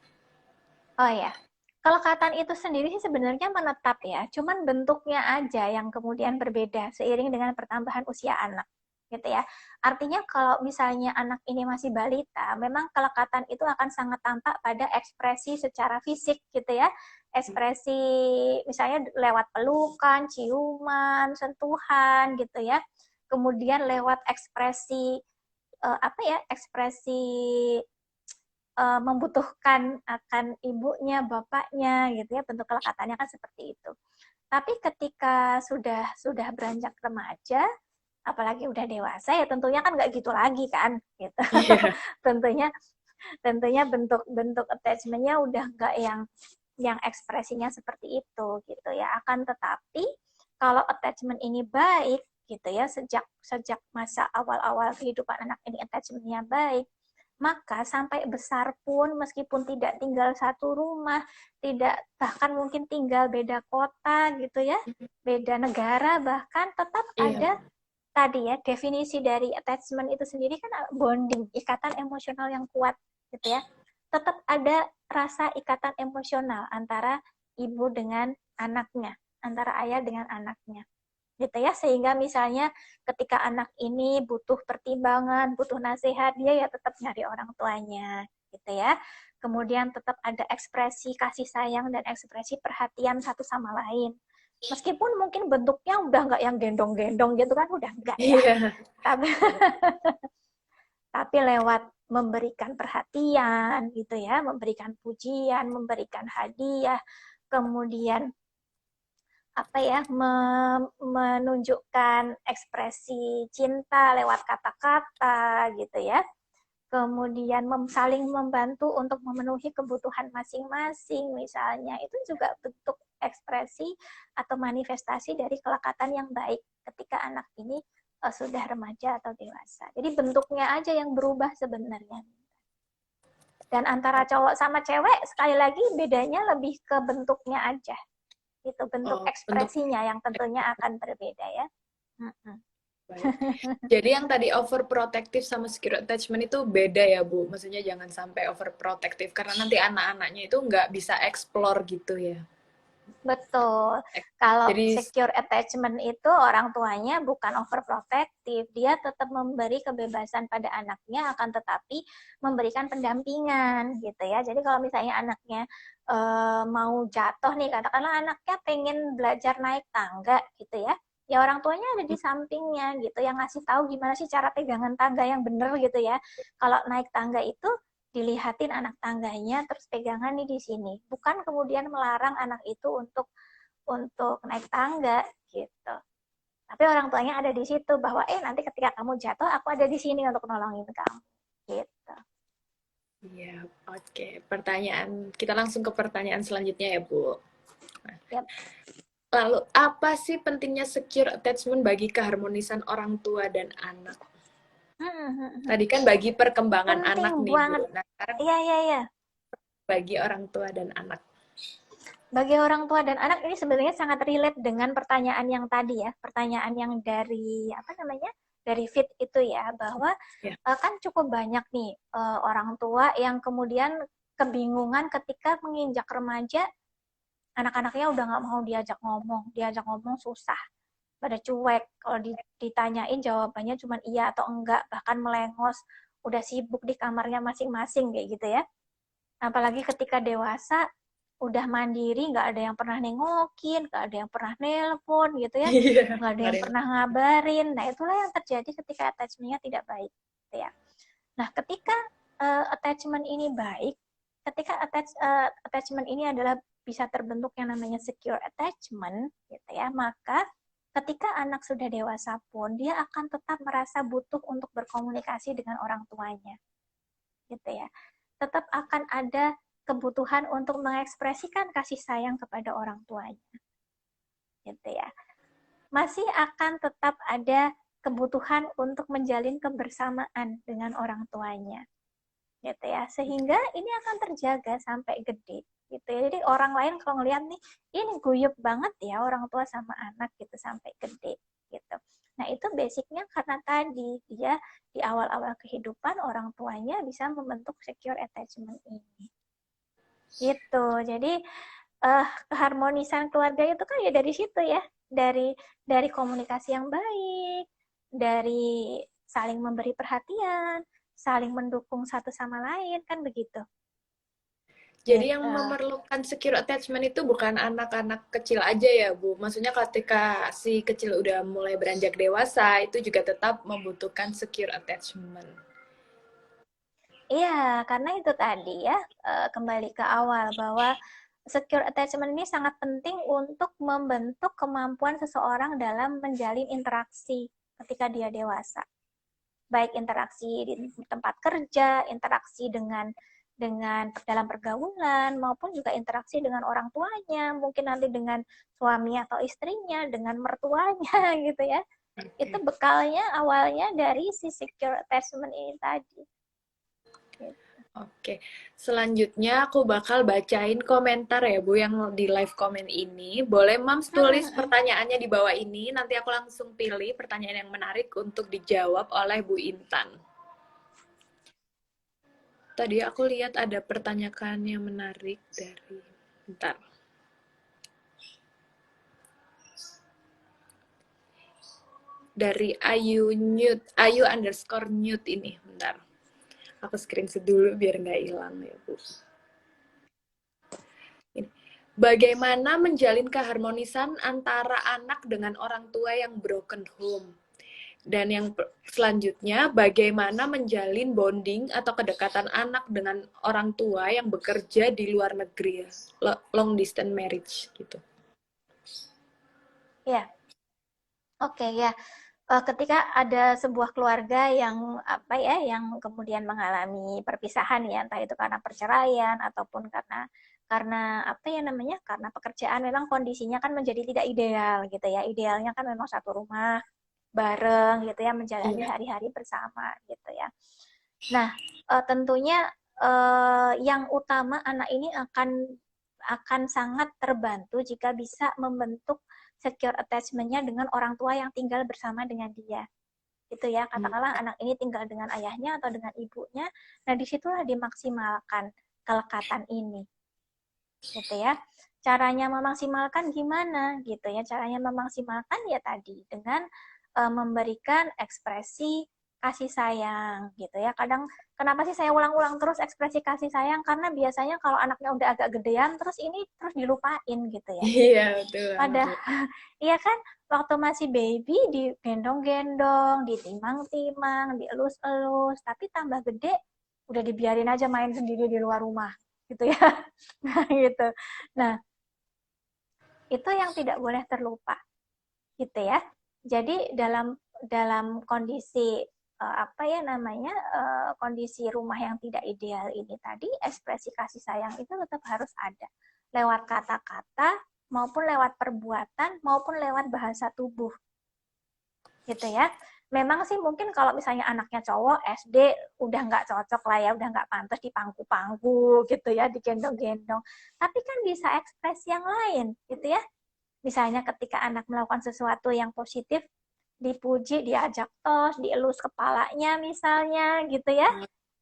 Oh ya, kelekatan itu sendiri sih sebenarnya menetap ya, cuman bentuknya aja yang kemudian berbeda seiring dengan pertambahan usia anak, gitu ya. Artinya kalau misalnya anak ini masih balita, memang kelekatan itu akan sangat tampak pada ekspresi secara fisik, gitu ya. Ekspresi misalnya lewat pelukan, ciuman, sentuhan, gitu ya. Kemudian lewat ekspresi ekspresi membutuhkan akan ibunya, bapaknya, gitu ya, bentuk kelekatannya kan seperti itu. Tapi ketika sudah beranjak remaja, apalagi udah dewasa ya tentunya kan nggak gitu lagi kan, gitu. Iya. tentunya bentuk attachment-nya udah nggak yang ekspresinya seperti itu, gitu ya. Akan tetapi kalau attachment ini baik, gitu ya, sejak masa awal-awal kehidupan anak ini attachment-nya baik, maka sampai besar pun meskipun tidak tinggal satu rumah, tidak bahkan mungkin tinggal beda kota gitu ya, beda negara bahkan tetap ada Iya. tadi ya definisi dari attachment itu sendiri kan bonding, ikatan emosional yang kuat gitu ya. Tetap ada rasa ikatan emosional antara ibu dengan anaknya, antara ayah dengan anaknya gitu ya, sehingga misalnya ketika anak ini butuh pertimbangan, butuh nasihat, dia ya tetap nyari orang tuanya gitu ya. Kemudian tetap ada ekspresi kasih sayang dan ekspresi perhatian satu sama lain. Meskipun mungkin bentuknya udah nggak yang gendong-gendong gitu kan, udah enggak ya. Iya. Tapi lewat memberikan perhatian gitu ya, memberikan pujian, memberikan hadiah, kemudian menunjukkan ekspresi cinta lewat kata-kata gitu ya. Kemudian saling membantu untuk memenuhi kebutuhan masing-masing misalnya. Itu juga bentuk ekspresi atau manifestasi dari kelekatan yang baik ketika anak ini sudah remaja atau dewasa. Jadi bentuknya aja yang berubah sebenarnya. Dan antara cowok sama cewek sekali lagi bedanya lebih ke bentuknya aja. Itu bentuk ekspresinya yang tentunya akan berbeda ya. Jadi yang tadi overprotective sama secure attachment itu beda ya Bu? Maksudnya jangan sampai overprotective karena nanti anak-anaknya itu nggak bisa explore gitu ya? Betul. Kalau Jadi secure attachment itu orang tuanya bukan overprotective, dia tetap memberi kebebasan pada anaknya, akan tetapi memberikan pendampingan gitu ya. Jadi kalau misalnya anaknya mau jatuh nih, katakanlah anaknya pengen belajar naik tangga gitu ya, ya orang tuanya ada di sampingnya gitu, yang ngasih tahu gimana sih cara pegangan tangga yang benar gitu ya. Kalau naik tangga itu dilihatin anak tangganya, terus pegangan nih di sini. Bukan kemudian melarang anak itu untuk naik tangga gitu. Tapi orang tuanya ada di situ bahwa nanti ketika kamu jatuh aku ada di sini untuk nolongin kamu. Gitu. Iya, oke. Kita langsung ke pertanyaan selanjutnya ya, Bu. Yap. Lalu, apa sih pentingnya secure attachment bagi keharmonisan orang tua dan anak? Tadi kan bagi perkembangan anak Penting nih, Bu. banget. Nah, sekarang Iya. bagi orang tua dan anak. Bagi orang tua dan anak ini sebenarnya sangat relate dengan pertanyaan yang tadi ya, pertanyaan yang dari dari fit itu ya, bahwa Ya. kan cukup banyak nih orang tua yang kemudian kebingungan ketika menginjak remaja, anak-anaknya udah nggak mau diajak ngomong susah, pada cuek, kalau ditanyain jawabannya cuma iya atau enggak, bahkan melengos, udah sibuk di kamarnya masing-masing kayak gitu ya. Apalagi ketika dewasa, udah mandiri, nggak ada yang pernah nengokin, nggak ada yang pernah nelpon gitu ya, Iya, nggak ada yang pernah ngabarin. Nah, itulah yang terjadi ketika attachment-nya tidak baik, gitu ya. Nah, ketika attachment ini baik, ketika attachment ini adalah bisa terbentuk yang namanya secure attachment, gitu ya, maka ketika anak sudah dewasa pun, dia akan tetap merasa butuh untuk berkomunikasi dengan orang tuanya, gitu ya. Tetap akan ada kebutuhan untuk mengekspresikan kasih sayang kepada orang tuanya, gitu ya. Masih akan tetap ada kebutuhan untuk menjalin kebersamaan dengan orang tuanya, gitu ya. Sehingga ini akan terjaga sampai gede, gitu ya. Jadi orang lain kalau ngeliat nih, ini guyup banget ya orang tua sama anak gitu sampai gede, gitu. Nah, itu basicnya karena tadi dia di awal-awal kehidupan orang tuanya bisa membentuk secure attachment ini. Gitu. Jadi keharmonisan keluarga itu kan ya dari situ ya, dari komunikasi yang baik, dari saling memberi perhatian, saling mendukung satu sama lain, kan begitu. Jadi yang memerlukan secure attachment itu bukan anak-anak kecil aja ya, Bu. Maksudnya ketika si kecil udah mulai beranjak dewasa, itu juga tetap membutuhkan secure attachment. Iya, karena itu tadi ya, kembali ke awal bahwa secure attachment ini sangat penting untuk membentuk kemampuan seseorang dalam menjalin interaksi ketika dia dewasa. Baik interaksi di tempat kerja, interaksi dengan dalam pergaulan, maupun juga interaksi dengan orang tuanya, mungkin nanti dengan suami atau istrinya, dengan mertuanya gitu ya. Itu bekalnya awalnya dari si secure attachment ini tadi. Oke, selanjutnya aku bakal bacain komentar ya Bu yang di live komen ini. Boleh Mams tulis pertanyaannya di bawah ini, nanti aku langsung pilih pertanyaan yang menarik untuk dijawab oleh Bu Intan. Tadi aku lihat ada pertanyaan yang menarik dari... Bentar. Dari Ayu _Newt ini. Bentar. Aku screenshot dulu biar nggak hilang ya, Bu. Ini. Bagaimana menjalin keharmonisan antara anak dengan orang tua yang broken home? Dan yang selanjutnya, bagaimana menjalin bonding atau kedekatan anak dengan orang tua yang bekerja di luar negeri ya, long distance marriage gitu. Ya, oke ya. Ketika ada sebuah keluarga yang yang kemudian mengalami perpisahan ya, entah itu karena perceraian ataupun karena karena pekerjaan, memang kondisinya kan menjadi tidak ideal gitu ya. Idealnya kan memang satu rumah bareng gitu ya, menjalani hari-hari bersama gitu ya. Nah, tentunya yang utama anak ini akan sangat terbantu jika bisa membentuk secure attachment-nya dengan orang tua yang tinggal bersama dengan dia. Gitu ya, katakanlah anak ini tinggal dengan ayahnya atau dengan ibunya, nah disitulah dimaksimalkan kelekatan ini. Gitu ya. Caranya memaksimalkan gimana? Gitu ya, caranya memaksimalkan ya tadi dengan memberikan ekspresi kasih sayang gitu ya. Kadang kenapa sih saya ulang-ulang terus ekspresi kasih sayang? Karena biasanya kalau anaknya udah agak gedean terus ini terus dilupain gitu ya. Iya, betul. Iya kan, waktu masih baby digendong-gendong, ditimang-timang, dielus-elus, tapi tambah gede udah dibiarin aja main sendiri di luar rumah gitu ya. Nah, gitu. Nah, itu yang tidak boleh terlupa. Gitu ya. Jadi dalam kondisi kondisi rumah yang tidak ideal ini tadi, ekspresi kasih sayang itu tetap harus ada lewat kata-kata maupun lewat perbuatan maupun lewat bahasa tubuh, gitu ya. Memang sih mungkin kalau misalnya anaknya cowok SD udah nggak cocok lah ya, udah nggak pantas dipangku-pangku gitu ya, digendong-gendong. Tapi kan bisa ekspresi yang lain gitu ya. Misalnya ketika anak melakukan sesuatu yang positif, dipuji, diajak tos, dielus kepalanya misalnya gitu ya,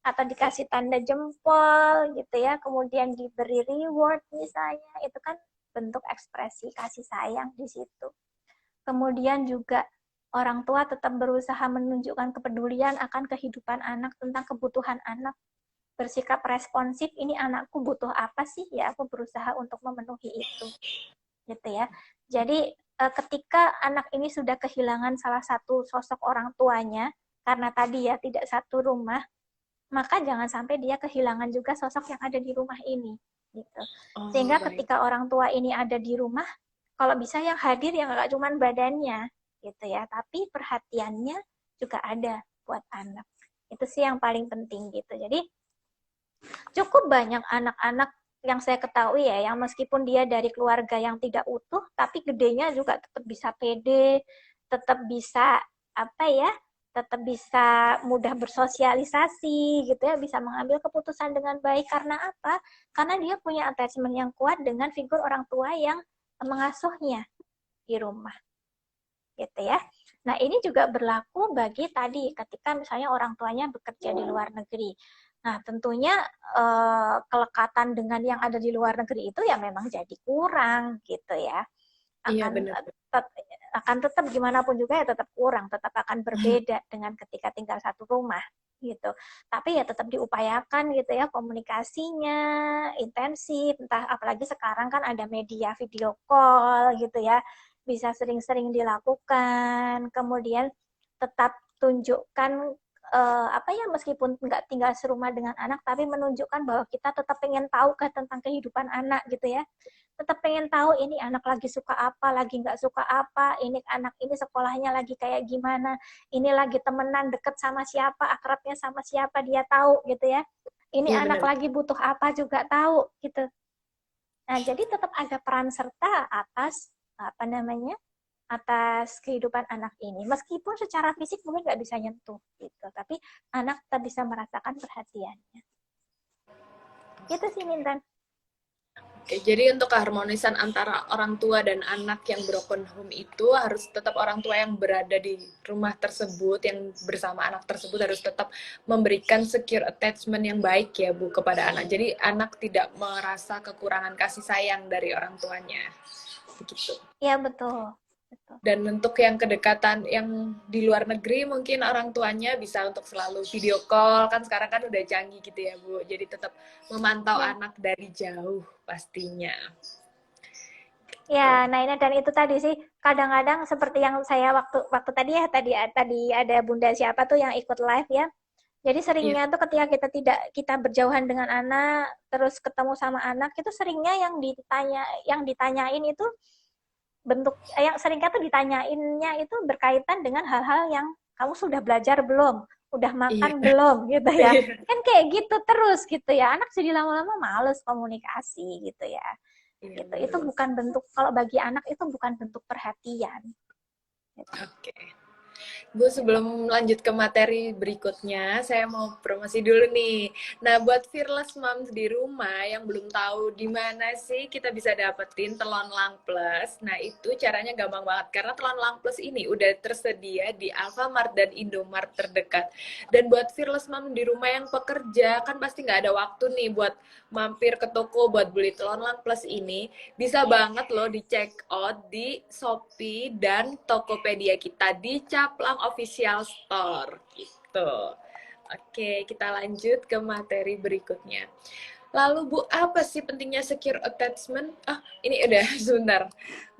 atau dikasih tanda jempol gitu ya, kemudian diberi reward misalnya, itu kan bentuk ekspresi kasih sayang di situ. Kemudian juga orang tua tetap berusaha menunjukkan kepedulian akan kehidupan anak, tentang kebutuhan anak, bersikap responsif, ini anakku butuh apa sih, ya aku berusaha untuk memenuhi itu, gitu ya. Jadi ketika anak ini sudah kehilangan salah satu sosok orang tuanya, karena tadi ya tidak satu rumah, maka jangan sampai dia kehilangan juga sosok yang ada di rumah ini, gitu. Sehingga ketika orang tua ini ada di rumah, kalau bisa yang hadir yang nggak cuma badannya, gitu ya, tapi perhatiannya juga ada buat anak. Itu sih yang paling penting gitu. Jadi cukup banyak anak-anak yang saya ketahui ya, yang meskipun dia dari keluarga yang tidak utuh, tapi gedenya juga tetap bisa pede, tetap bisa tetap bisa mudah bersosialisasi gitu ya, bisa mengambil keputusan dengan baik. Karena apa? Karena dia punya attachment yang kuat dengan figur orang tua yang mengasuhnya di rumah, gitu ya. Nah, ini juga berlaku bagi tadi ketika misalnya orang tuanya bekerja di luar negeri. Nah, tentunya kelekatan dengan yang ada di luar negeri itu ya memang jadi kurang gitu ya. Akan tetap gimana pun juga ya tetap kurang, tetap akan berbeda dengan ketika tinggal satu rumah gitu. Tapi ya tetap diupayakan gitu ya, komunikasinya intensif, entah apalagi sekarang kan ada media video call gitu ya, bisa sering-sering dilakukan. Kemudian tetap tunjukkan meskipun nggak tinggal serumah dengan anak, tapi menunjukkan bahwa kita tetap pengen tahu tentang kehidupan anak gitu ya. Tetap pengen tahu ini anak lagi suka apa, lagi nggak suka apa, ini anak ini sekolahnya lagi kayak gimana, ini lagi temenan deket sama siapa, akrabnya sama siapa, dia tahu gitu ya. Ini anak lagi butuh apa juga tahu gitu. Nah, jadi tetap ada peran serta atas kehidupan anak ini. Meskipun secara fisik mungkin nggak bisa nyentuh gitu, tapi anak tetap bisa merasakan perhatiannya. Itu sih, Nintan. Oke, jadi untuk keharmonisan antara orang tua dan anak yang broken home itu harus tetap orang tua yang berada di rumah tersebut, yang bersama anak tersebut harus tetap memberikan secure attachment yang baik ya Bu kepada anak. Jadi anak tidak merasa kekurangan kasih sayang dari orang tuanya. Begitu. Iya, betul. Dan untuk yang kedekatan yang di luar negeri mungkin orang tuanya bisa untuk selalu video call, kan sekarang kan udah canggih gitu ya Bu, jadi tetap memantau anak dari jauh pastinya ya. Nah, ini dan itu tadi sih kadang-kadang seperti yang saya waktu tadi ada Bunda siapa tuh yang ikut live ya, jadi seringnya tuh ketika kita berjauhan dengan anak terus ketemu sama anak, itu seringnya yang ditanyain itu bentuk yang seringnya tuh ditanyainnya itu berkaitan dengan hal-hal yang kamu sudah belajar belum, udah makan belum gitu ya. Kan kayak gitu terus gitu ya, anak jadi lama-lama males komunikasi gitu ya. Gitu. Itu bukan bentuk, kalau bagi anak itu bukan bentuk perhatian gitu. Oke. Bu, sebelum lanjut ke materi berikutnya, saya mau promosi dulu nih. Nah, buat Fearless Moms di rumah yang belum tahu di mana sih kita bisa dapetin Telon Lang Plus. Nah, itu caranya gampang banget. Karena Telon Lang Plus ini udah tersedia di Alfamart dan Indomart terdekat. Dan buat Fearless Mom di rumah yang pekerja, kan pasti nggak ada waktu nih buat mampir ke toko buat beli Telon Lang Plus ini. Bisa banget loh di check out di Shopee dan Tokopedia kita di Caplang Official Store gitu. Oke, kita lanjut ke materi berikutnya. Lalu Bu, apa sih pentingnya secure attachment? Ini udah sebentar.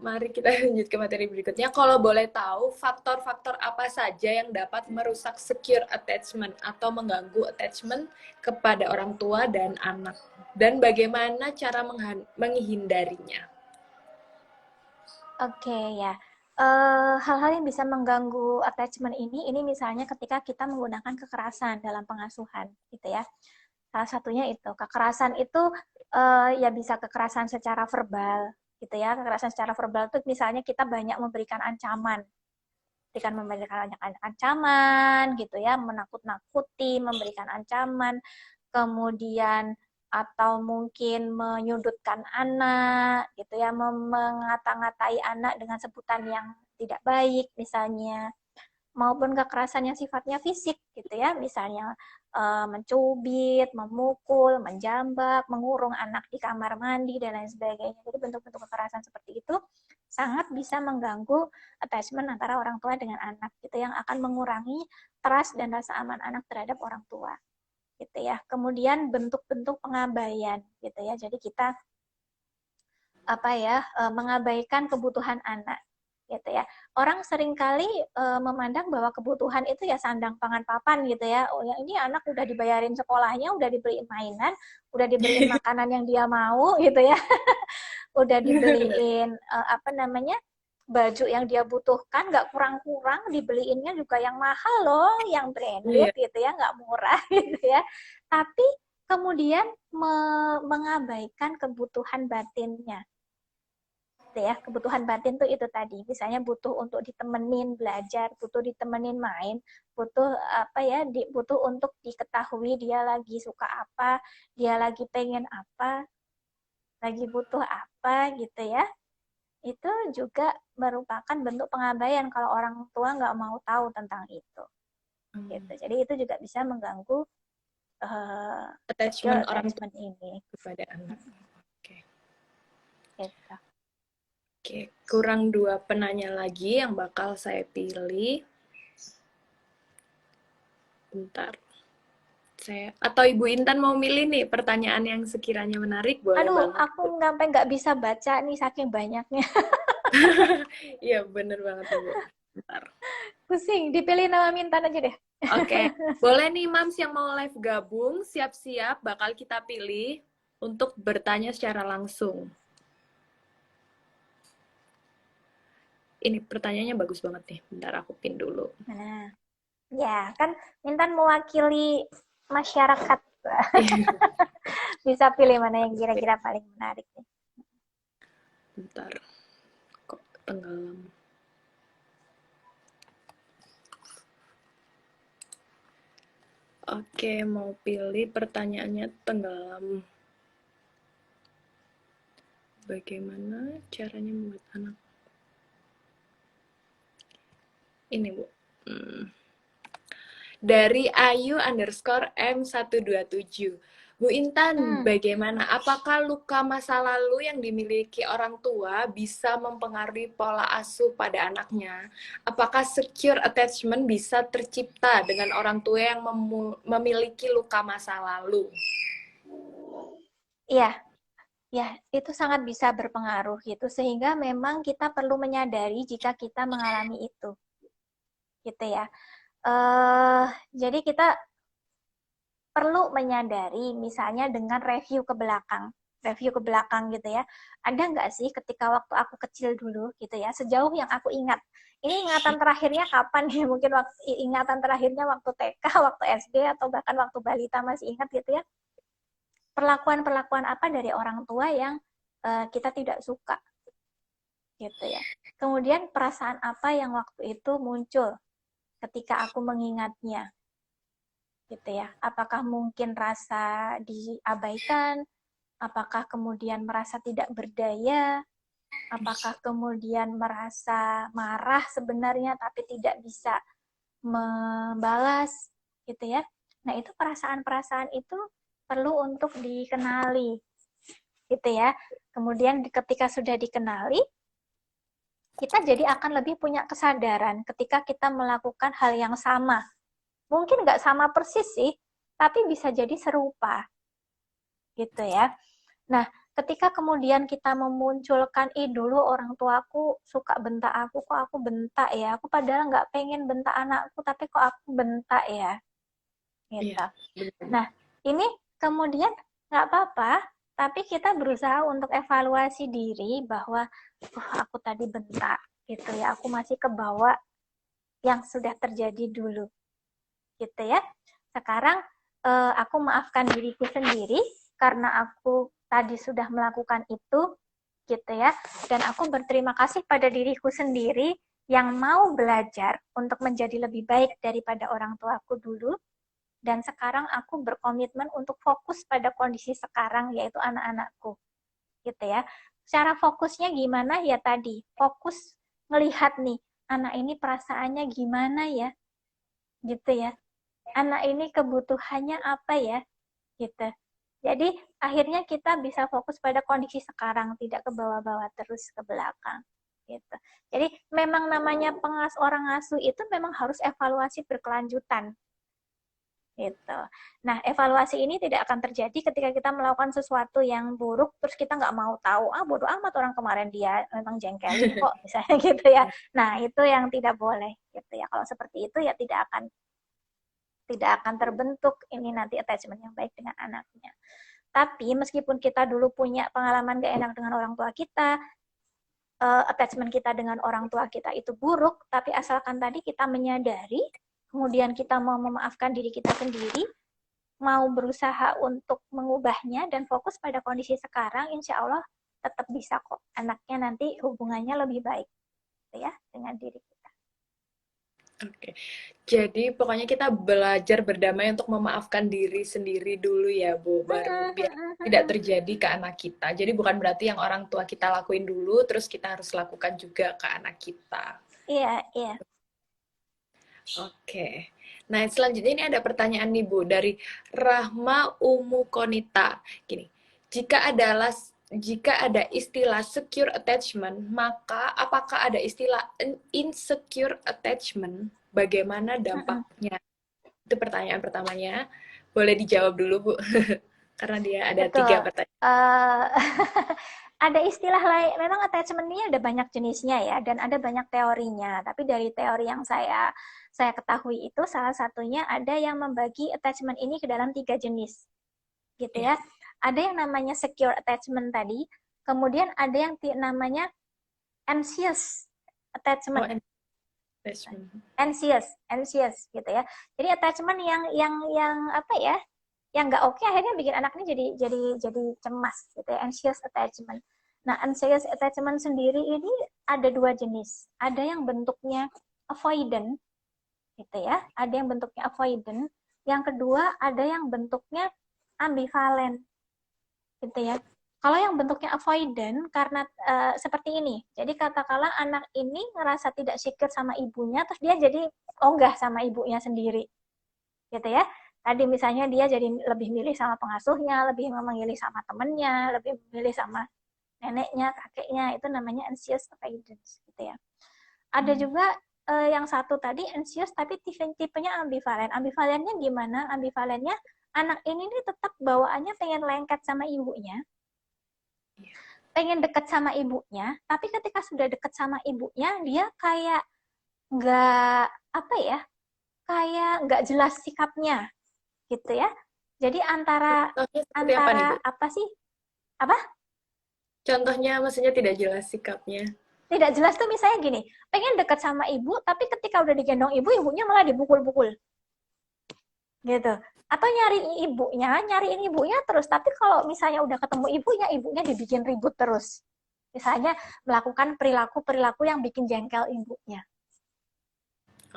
Mari kita lanjut ke materi berikutnya. Kalau boleh tahu, faktor-faktor apa saja yang dapat merusak secure attachment atau mengganggu attachment kepada orang tua dan anak? Dan bagaimana cara menghindarinya? Oke ya. hal-hal yang bisa mengganggu attachment ini misalnya ketika kita menggunakan kekerasan dalam pengasuhan, gitu ya. Salah satunya itu, kekerasan itu ya bisa kekerasan secara verbal, gitu ya. Kekerasan secara verbal itu misalnya kita banyak memberikan ancaman, gitu ya, menakut-nakuti, memberikan ancaman, kemudian atau mungkin menyudutkan anak, gitu ya, mengata-ngatai anak dengan sebutan yang tidak baik, misalnya, maupun kekerasan yang sifatnya fisik, gitu ya, misalnya mencubit, memukul, menjambak, mengurung anak di kamar mandi, dan lain sebagainya. Jadi bentuk-bentuk kekerasan seperti itu sangat bisa mengganggu attachment antara orang tua dengan anak, gitu, yang akan mengurangi trust dan rasa aman anak terhadap orang tua, gitu ya. Kemudian bentuk-bentuk pengabaian, gitu ya. Jadi kita mengabaikan kebutuhan anak, gitu ya. Orang seringkali memandang bahwa kebutuhan itu ya sandang pangan papan, gitu ya. Oh ya, ini anak udah dibayarin sekolahnya, udah dibeliin mainan, udah dibeliin makanan yang dia mau, gitu ya. Udah dibeliin baju yang dia butuhkan, nggak kurang-kurang, dibeliinnya juga yang mahal loh, yang branded, gitu ya, nggak murah, gitu ya. Tapi kemudian mengabaikan kebutuhan batinnya, gitu ya. Kebutuhan batin tuh itu tadi, misalnya butuh untuk ditemenin belajar, butuh ditemenin main, butuh butuh untuk diketahui dia lagi suka apa, dia lagi pengen apa, lagi butuh apa, gitu ya. Itu juga merupakan bentuk pengabaian kalau orang tua nggak mau tahu tentang itu, gitu. Jadi itu juga bisa mengganggu Attachment orang tua attachment ini. kepada anak. Oke. Gitu. Oke, kurang 2 penanya lagi yang bakal saya pilih. Bentar. Atau Ibu Intan mau milih nih pertanyaan yang sekiranya menarik, boleh Aduh, banget. aku sampai nggak bisa baca nih saking banyaknya. Iya, bener banget Ibu. Bentar. Pusing, dipilih nama Mintan aja deh. Oke, boleh nih Mams yang mau live gabung, siap-siap bakal kita pilih untuk bertanya secara langsung. Ini pertanyaannya bagus banget nih, bentar aku pin dulu. Nah, ya kan Mintan mewakili masyarakat. Bisa pilih mana yang kira-kira paling menarik nih. Bentar, kok tenggelam. Oke, mau pilih pertanyaannya tenggelam. Bagaimana caranya membuat anak? Ini, Bu. Dari Ayu_M127. Bu Intan, bagaimana? Apakah luka masa lalu yang dimiliki orang tua bisa mempengaruhi pola asuh pada anaknya? Apakah secure attachment bisa tercipta dengan orang tua yang memiliki luka masa lalu? Iya, ya, itu sangat bisa berpengaruh gitu, sehingga memang kita perlu menyadari jika kita mengalami itu, gitu ya. Jadi kita perlu menyadari, misalnya dengan review ke belakang gitu ya. Ada nggak sih ketika waktu aku kecil dulu gitu ya, sejauh yang aku ingat. Ini ingatan terakhirnya kapan ya? Mungkin ingatan terakhirnya waktu TK, waktu SD, atau bahkan waktu balita masih ingat gitu ya. Perlakuan-perlakuan apa dari orang tua yang kita tidak suka gitu ya. Kemudian perasaan apa yang waktu itu muncul ketika aku mengingatnya gitu ya. Apakah mungkin rasa diabaikan? Apakah kemudian merasa tidak berdaya? Apakah kemudian merasa marah sebenarnya tapi tidak bisa membalas gitu ya. Nah, itu perasaan-perasaan itu perlu untuk dikenali gitu ya. Kemudian ketika sudah dikenali, kita jadi akan lebih punya kesadaran ketika kita melakukan hal yang sama. Mungkin nggak sama persis sih, tapi bisa jadi serupa. Gitu ya. Nah, ketika kemudian kita memunculkan, dulu orang tuaku suka bentak aku, kok aku bentak ya? Aku padahal nggak pengen bentak anakku, tapi kok aku bentak ya? Gitu. Iya, nah, ini kemudian nggak apa-apa, tapi kita berusaha untuk evaluasi diri bahwa aku tadi bentak gitu ya. Aku masih kebawa yang sudah terjadi dulu, gitu ya. Sekarang aku maafkan diriku sendiri karena aku tadi sudah melakukan itu, gitu ya. Dan aku berterima kasih pada diriku sendiri yang mau belajar untuk menjadi lebih baik daripada orang tuaku dulu. Dan sekarang aku berkomitmen untuk fokus pada kondisi sekarang, yaitu anak-anakku, gitu ya. Cara fokusnya gimana ya tadi? Fokus ngelihat nih, anak ini perasaannya gimana ya, gitu ya. Anak ini kebutuhannya apa ya, gitu. Jadi akhirnya kita bisa fokus pada kondisi sekarang, tidak ke bawah-bawah terus ke belakang, gitu. Jadi memang namanya orang asuh itu memang harus evaluasi berkelanjutan, gitu. Nah, evaluasi ini tidak akan terjadi ketika kita melakukan sesuatu yang buruk, terus kita nggak mau tahu, bodo amat orang kemarin dia memang jengkelin kok, misalnya gitu ya. Nah, itu yang tidak boleh, gitu ya. Kalau seperti itu ya tidak akan terbentuk ini nanti attachment yang baik dengan anaknya. Tapi meskipun kita dulu punya pengalaman gak enak dengan orang tua kita, attachment kita dengan orang tua kita itu buruk, tapi asalkan tadi kita menyadari, kemudian kita mau memaafkan diri kita sendiri, mau berusaha untuk mengubahnya dan fokus pada kondisi sekarang, insya Allah tetap bisa kok anaknya nanti hubungannya lebih baik, gitu ya, dengan diri kita. Oke, jadi pokoknya kita belajar berdamai untuk memaafkan diri sendiri dulu ya Bu, baru biar tidak terjadi ke anak kita. Jadi bukan berarti yang orang tua kita lakuin dulu, terus kita harus lakukan juga ke anak kita. Iya, iya. Oke, nah selanjutnya ini ada pertanyaan nih Bu, dari Rahma Umu Konita. Gini, jika ada istilah secure attachment, maka apakah ada istilah insecure attachment? Bagaimana dampaknya? Itu pertanyaan pertamanya. Boleh dijawab dulu, Bu. Karena dia ada Betul. 3 pertanyaan. Ada istilah lain, memang attachment ini ada banyak jenisnya ya, dan ada banyak teorinya. Tapi dari teori yang saya ketahui itu, salah satunya ada yang membagi attachment ini ke dalam 3 jenis, gitu ya. Ada yang namanya secure attachment tadi, kemudian ada yang namanya anxious attachment. Anxious gitu ya. Jadi attachment yang apa ya? Yang nggak oke akhirnya bikin anak ini jadi cemas gitu ya. Anxious attachment. Nah, anxious attachment sendiri ini ada 2 jenis. Ada yang bentuknya avoidant gitu ya. Ada yang bentuknya avoidant. Yang kedua ada yang bentuknya ambivalen gitu ya. Kalau yang bentuknya avoidant karena seperti ini. Jadi katakanlah anak ini ngerasa tidak secure sama ibunya, terus dia jadi ogah sama ibunya sendiri. Gitu ya. Tadi misalnya dia jadi lebih milih sama pengasuhnya, lebih memilih sama temennya, lebih memilih sama neneknya, kakeknya. Itu namanya anxious avoidance gitu ya. Ada juga yang satu tadi anxious tapi tipenya ambivalen. Ambivalennya gimana? Ambivalennya anak ini nih tetap bawaannya pengen lengket sama ibunya, pengen deket sama ibunya, tapi ketika sudah deket sama ibunya, dia kayak nggak apa ya, kayak nggak jelas sikapnya, gitu ya. Jadi antara apa sih? Apa? Contohnya maksudnya tidak jelas sikapnya. Tidak jelas tuh misalnya gini, pengen deket sama ibu, tapi ketika udah digendong ibu, ibunya malah dipukul-pukul, gitu. Atau nyariin ibunya terus, tapi kalau misalnya udah ketemu ibunya dibikin ribut terus. Misalnya melakukan perilaku-perilaku yang bikin jengkel ibunya.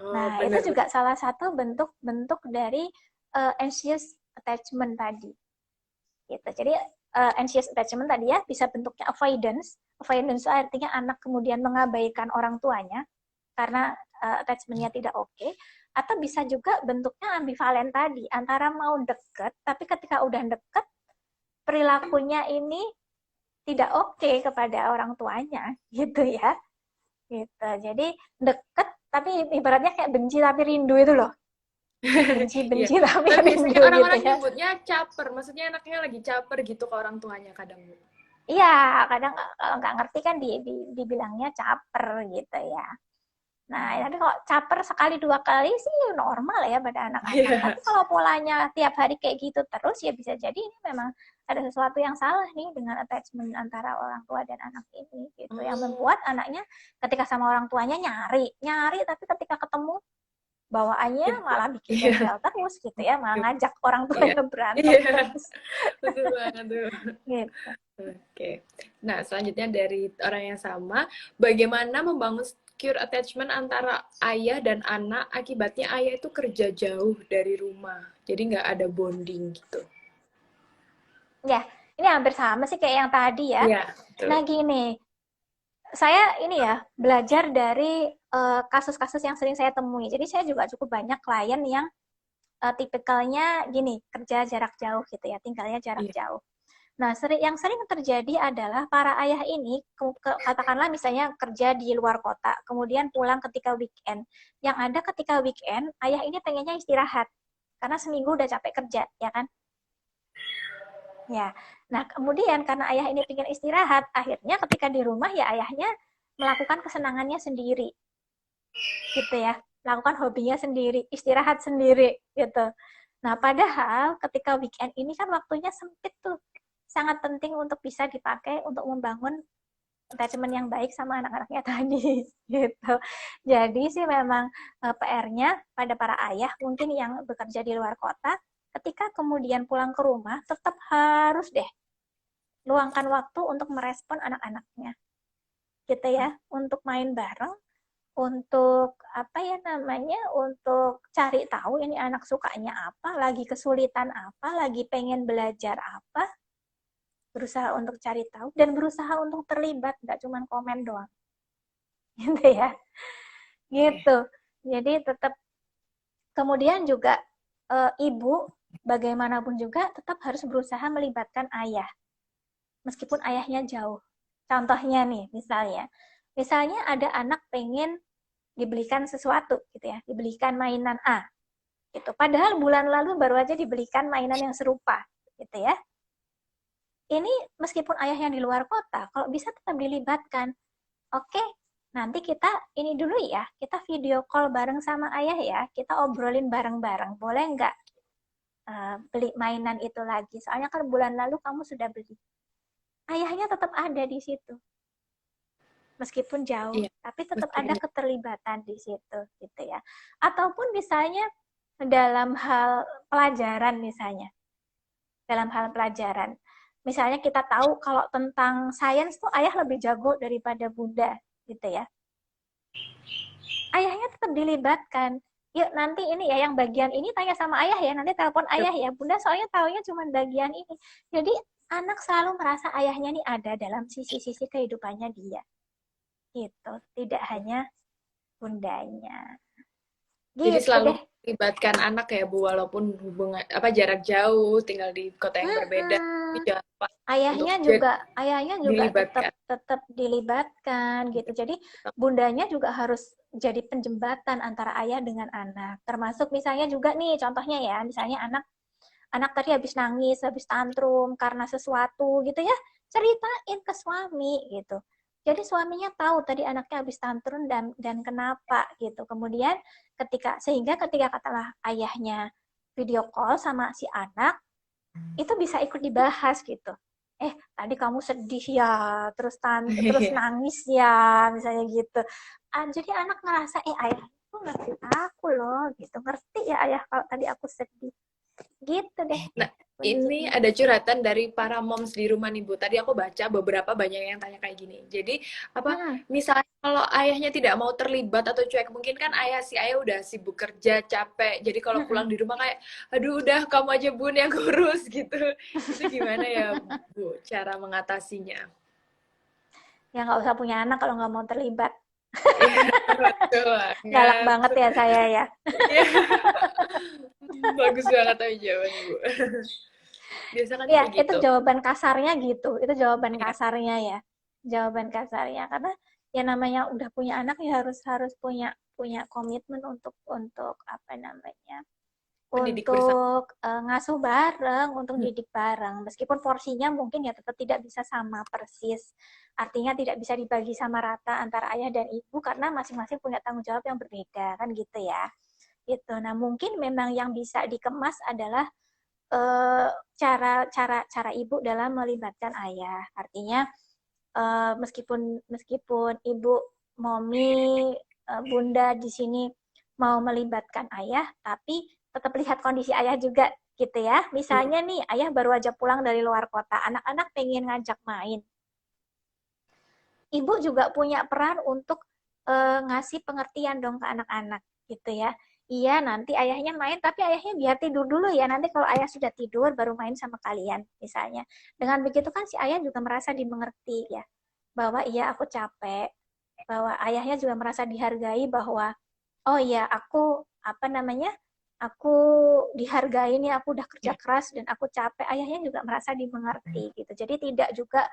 Nah, bener. Itu juga salah satu bentuk dari anxious attachment tadi. Gitu. Jadi anxious attachment tadi ya bisa bentuknya avoidance. Avoidance itu artinya anak kemudian mengabaikan orang tuanya karena attachment-nya tidak oke. Atau bisa juga bentuknya ambivalen tadi, antara mau deket, tapi ketika udah deket, perilakunya ini tidak oke kepada orang tuanya, gitu ya. Gitu. Jadi deket, tapi ibaratnya kayak benci tapi rindu itu loh. Benci tapi rindu gitu ya. Orang-orang nyebutnya caper, maksudnya anaknya lagi caper gitu ke orang tuanya kadang. Iya, kadang kalau nggak ngerti kan dibilangnya caper gitu ya. Nah, tapi kalau caper sekali 2 kali sih normal ya pada anak-anak. Tapi kalau polanya tiap hari kayak gitu terus ya bisa jadi ini memang ada sesuatu yang salah nih dengan attachment antara orang tua dan anak ini gitu, yang Oh, membuat anaknya ketika sama orang tuanya nyari, tapi ketika ketemu bawaannya malah bikin iya, bengkel terus gitu ya, malah ngajak orang iya, tuanya berantem iya, terus betul banget tuh. gitu. Oke. Nah, selanjutnya dari orang yang sama, bagaimana membangun secure attachment antara ayah dan anak akibatnya ayah itu kerja jauh dari rumah. Jadi nggak ada bonding gitu. Ya, ini hampir sama sih kayak yang tadi ya. Iya, betul. Nah gini, saya ini ya belajar dari kasus-kasus yang sering saya temui. Jadi saya juga cukup banyak klien yang tipikalnya gini, kerja jarak jauh gitu ya, tinggalnya jarak Iya. jauh. Nah, yang sering terjadi adalah para ayah ini, katakanlah misalnya kerja di luar kota, kemudian pulang ketika weekend. Yang ada ketika weekend, ayah ini pengennya istirahat, karena seminggu udah capek kerja, ya kan? Ya. Nah, kemudian karena ayah ini pengen istirahat, akhirnya ketika di rumah ya ayahnya melakukan kesenangannya sendiri, gitu ya. Melakukan hobinya sendiri, istirahat sendiri, gitu. Nah, padahal ketika weekend ini kan waktunya sempit tuh. Sangat penting untuk bisa dipakai untuk membangun attachment yang baik sama anak-anaknya tadi, gitu. Jadi sih memang PR-nya pada para ayah mungkin yang bekerja di luar kota, ketika kemudian pulang ke rumah tetap harus deh luangkan waktu untuk merespon anak-anaknya, gitu ya, untuk main bareng, untuk apa ya namanya, untuk cari tahu ini anak sukanya apa, lagi kesulitan apa, lagi pengen belajar apa, berusaha untuk cari tahu dan berusaha untuk terlibat, nggak cuma komen doang, gitu ya, Oke. gitu. Jadi tetap kemudian juga ibu bagaimanapun juga tetap harus berusaha melibatkan ayah, meskipun ayahnya jauh. Contohnya nih, misalnya ada anak pengen dibelikan sesuatu gitu ya, dibelikan mainan A gitu. Padahal bulan lalu baru aja dibelikan mainan yang serupa gitu ya. Ini meskipun ayahnya di luar kota, kalau bisa tetap dilibatkan. Oke, nanti kita ini dulu ya, kita video call bareng sama ayah ya, kita obrolin bareng-bareng. Boleh nggak beli mainan itu lagi? Soalnya kan bulan lalu kamu sudah beli. Ayahnya tetap ada di situ, meskipun jauh, Iya, tapi tetap ada meskipun keterlibatan di situ, gitu ya. Ataupun misalnya dalam hal pelajaran misalnya kita tahu kalau tentang sains tuh ayah lebih jago daripada bunda, gitu ya. Ayahnya tetap dilibatkan. Yuk nanti ini ya yang bagian ini tanya sama ayah ya, nanti telepon ayah ya. Bunda soalnya taunya cuma bagian ini. Jadi anak selalu merasa ayahnya nih ada dalam sisi-sisi kehidupannya dia. Gitu. Tidak hanya bundanya. jadi Gitu selalu deh. melibatkan anak ya Bu, walaupun hubungan apa jarak jauh, tinggal di kota yang berbeda, tapi Mm-mm. jangan lupa untuk Ayahnya juga tetap dilibatkan. tetap dilibatkan gitu. Jadi bundanya juga harus jadi penjembatan antara ayah dengan anak. Termasuk misalnya juga nih contohnya ya, misalnya anak anak tadi habis nangis, habis tantrum karena sesuatu gitu ya, ceritain ke suami gitu. Jadi suaminya tahu tadi anaknya habis tantrum dan kenapa gitu. Kemudian sehingga ketika katalah ayahnya video call sama si anak, itu bisa ikut dibahas gitu. Tadi kamu sedih ya, terus Iya. nangis ya, misalnya gitu. Jadi anak ngerasa, ayah itu ngerti aku loh, gitu. Ngerti ya ayah kalau tadi aku sedih. Gitu deh Nah, ini kuncinya. ada curhatan dari para moms di rumah nih Bu. Tadi aku baca beberapa banyak yang tanya kayak gini. Jadi apa Hmm, misalnya kalau ayahnya tidak mau terlibat atau cuek, mungkin kan si ayah udah sibuk kerja, capek. Jadi kalau hmm. pulang di rumah kayak, aduh udah kamu aja Bun yang ngurus gitu. Itu gimana ya Bu cara mengatasinya? Ya nggak usah punya anak kalau nggak mau terlibat. Iya, betul Galak banget. banget ya saya ya. Iya, bagus banget tapi jawabannya Bu. Biasa kan Ya, kayak itu gitu. jawaban kasarnya gitu. Itu jawaban Iya, kasarnya ya. Jawaban kasarnya karena ya namanya udah punya anak ya harus harus punya punya komitmen untuk apa namanya? mendidik bersama. Untuk ngasuh bareng, untuk Hmm. didik bareng. Meskipun porsinya mungkin ya tetap tidak bisa sama persis. Artinya tidak bisa dibagi sama rata antara ayah dan ibu karena masing-masing punya tanggung jawab yang berbeda kan gitu ya. Gitu. Nah, mungkin memang yang bisa dikemas adalah cara ibu dalam melibatkan ayah. Artinya meskipun meskipun ibu, momi, bunda di sini mau melibatkan ayah, tapi tetap lihat kondisi ayah juga gitu ya. Misalnya nih, ayah baru aja pulang dari luar kota, anak-anak pengen ngajak main. Ibu juga punya peran untuk ngasih pengertian dong ke anak-anak gitu ya. Iya, nanti ayahnya main, tapi ayahnya biar tidur dulu ya. Nanti kalau ayah sudah tidur, baru main sama kalian, misalnya. Dengan begitu kan si ayah juga merasa dimengerti ya. Bahwa iya aku capek, bahwa ayahnya juga merasa dihargai bahwa, oh iya aku, apa namanya, aku dihargai nih, aku udah kerja keras dan aku capek. Ayahnya juga merasa dimengerti gitu. Jadi tidak juga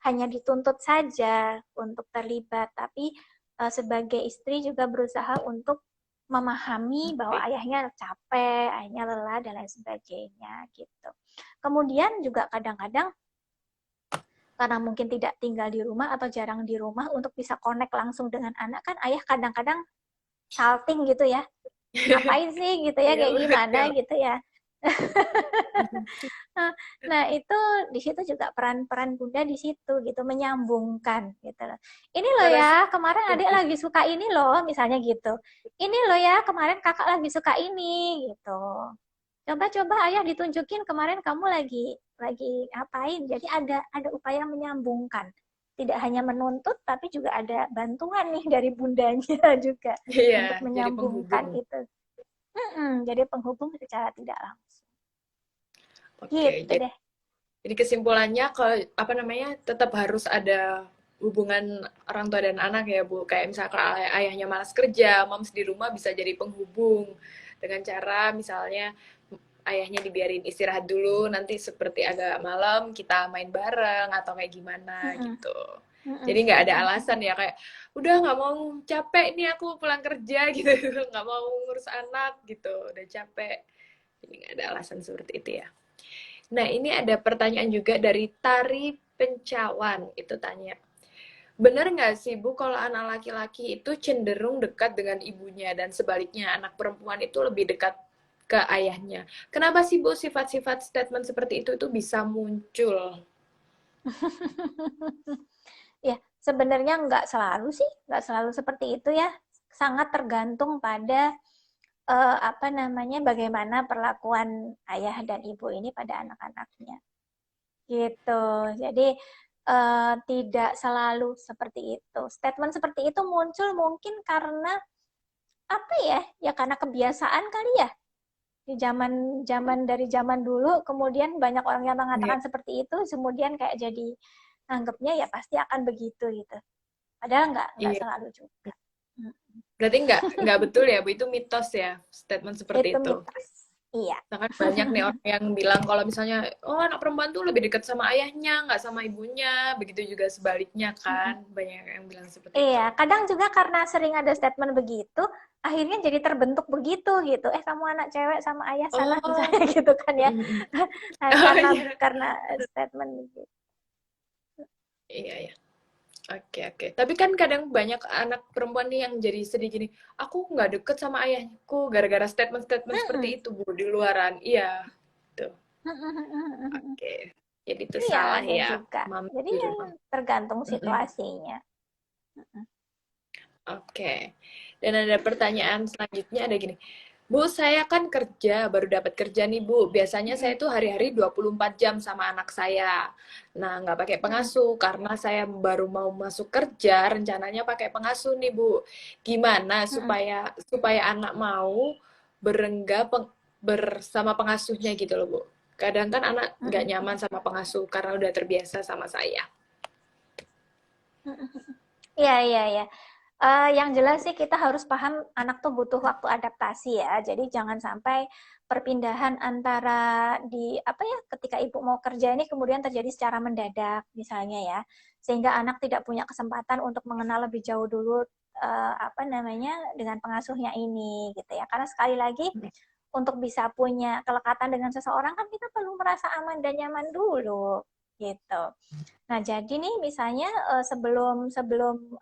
hanya dituntut saja untuk terlibat, tapi sebagai istri juga berusaha untuk memahami bahwa ayahnya capek, ayahnya lelah, dan lain sebagainya gitu. Kemudian juga kadang-kadang karena mungkin tidak tinggal di rumah atau jarang di rumah untuk bisa connect langsung dengan anak, kan ayah kadang-kadang salting gitu ya, ngapain sih gitu ya, Iya, kayak gimana betul. gitu ya. Nah, itu di situ juga peran-peran bunda di situ gitu, menyambungkan gitu loh. Ini loh Terus, ya, kemarin adik lagi suka ini loh, misalnya gitu. Ini loh ya, kemarin kakak lagi suka ini gitu. Coba-coba ayah ditunjukin kemarin kamu lagi ngapain. Jadi ada upaya menyambungkan. Tidak hanya menuntut tapi juga ada bantuan nih dari bundanya juga iya, untuk jadi menyambungkan penghubung. itu. Jadi penghubung secara tidak langsung. Oke, Gitu deh. jadi kesimpulannya kalau apa namanya tetap harus ada hubungan orang tua dan anak ya Bu. Kayak misalkan ayahnya malas kerja, moms di rumah bisa jadi penghubung dengan cara misalnya ayahnya dibiarin istirahat dulu, nanti seperti agak malam kita main bareng atau kayak gimana Mm-mm. gitu. Mm-mm. Jadi nggak ada Mm-mm. alasan ya kayak udah nggak mau, capek nih aku pulang kerja gitu, nggak mau ngurus anak gitu, udah capek. Jadi nggak ada alasan seperti itu ya. Nah, ini ada pertanyaan juga dari Tari Pencawan. Itu tanya, benar nggak sih Bu kalau anak laki-laki itu cenderung dekat dengan ibunya dan sebaliknya anak perempuan itu lebih dekat ke ayahnya? Kenapa sih Bu sifat-sifat statement seperti itu bisa muncul? Ya, sebenarnya nggak selalu sih, nggak selalu seperti itu ya. Sangat tergantung pada apa namanya, bagaimana perlakuan ayah dan ibu ini pada anak-anaknya. Gitu. Jadi tidak selalu seperti itu. Statement seperti itu muncul mungkin karena apa ya? Ya karena kebiasaan kali ya. Di dari zaman dulu, kemudian banyak orang yang Iya. mengatakan seperti itu, kemudian kayak jadi anggapnya ya pasti akan begitu gitu. Padahal nggak Iya. selalu juga. Berarti nggak betul ya Bu, itu mitos ya statement seperti Itu itu. mitos. Iya. Sangat banyak nih orang yang bilang kalau misalnya, oh anak perempuan tuh lebih dekat sama ayahnya, nggak sama ibunya. Begitu juga sebaliknya kan, banyak yang bilang seperti Iya, itu. kadang juga karena sering ada statement begitu, akhirnya jadi terbentuk begitu gitu. Kamu anak cewek sama ayah sana, Oh, misalnya gitu kan ya. Nah, oh karena iya, karena statement begitu. iya ya. Oke oke. Tapi kan kadang banyak anak perempuan nih yang jadi sedih gini, aku nggak deket sama ayahku gara-gara statement-statement seperti Mm-mm. itu Bu di luaran. Iya, tuh. Oke. Jadi itu Iya, salah ada ya, juga. mam Jadi di ya rumah. tergantung Mm-mm. situasinya. Oke. Dan ada pertanyaan selanjutnya ada gini. Bu, saya kan kerja, baru dapat kerja nih Bu. Biasanya saya Mm-mm. tuh hari-hari 24 jam sama anak saya. Nah, nggak pakai Mm-mm. pengasuh karena saya baru mau masuk kerja, rencananya pakai pengasuh nih Bu. Gimana Mm-mm. supaya supaya anak mau berengga bersama pengasuhnya gitu loh Bu. Kadang kan anak nggak Mm-mm. nyaman sama pengasuh karena udah terbiasa sama saya. Mm-mm. Iya, iya, iya. Yang jelas sih kita harus paham anak tuh butuh waktu adaptasi ya. Jadi jangan sampai perpindahan antara di apa ya, ketika ibu mau kerja ini kemudian terjadi secara mendadak misalnya ya. Sehingga anak tidak punya kesempatan untuk mengenal lebih jauh dulu apa namanya, dengan pengasuhnya ini gitu ya. Karena sekali lagi untuk bisa punya kelekatan dengan seseorang kan kita perlu merasa aman dan nyaman dulu gitu. Nah, jadi nih misalnya sebelum sebelum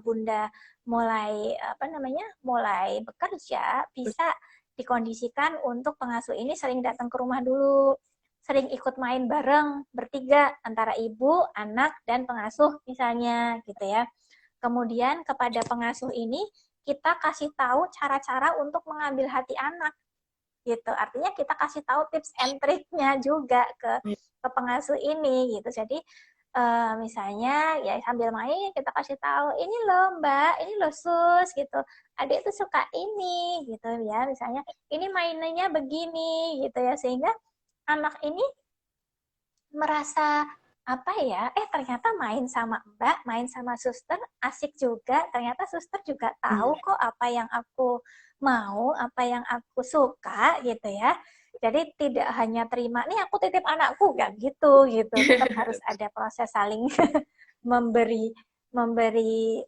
Bunda mulai apa namanya? Mulai bekerja, bisa dikondisikan untuk pengasuh ini sering datang ke rumah dulu, sering ikut main bareng bertiga antara ibu, anak, dan pengasuh misalnya gitu ya. Kemudian kepada pengasuh ini kita kasih tahu cara-cara untuk mengambil hati anak gitu. Artinya kita kasih tahu tips and triknya juga ke pengasuh ini gitu. Jadi misalnya ya sambil main kita kasih tahu ini loh Mbak, ini loh Sus gitu. Adik tuh suka ini gitu ya. Misalnya ini mainannya begini gitu ya, sehingga anak ini merasa apa ya, ternyata main sama Mbak, main sama suster asik juga, ternyata suster juga tahu kok apa yang aku mau, apa yang aku suka gitu ya. Jadi tidak hanya terima, nih aku titip anakku, gak gitu, tetap harus ada proses saling memberi memberi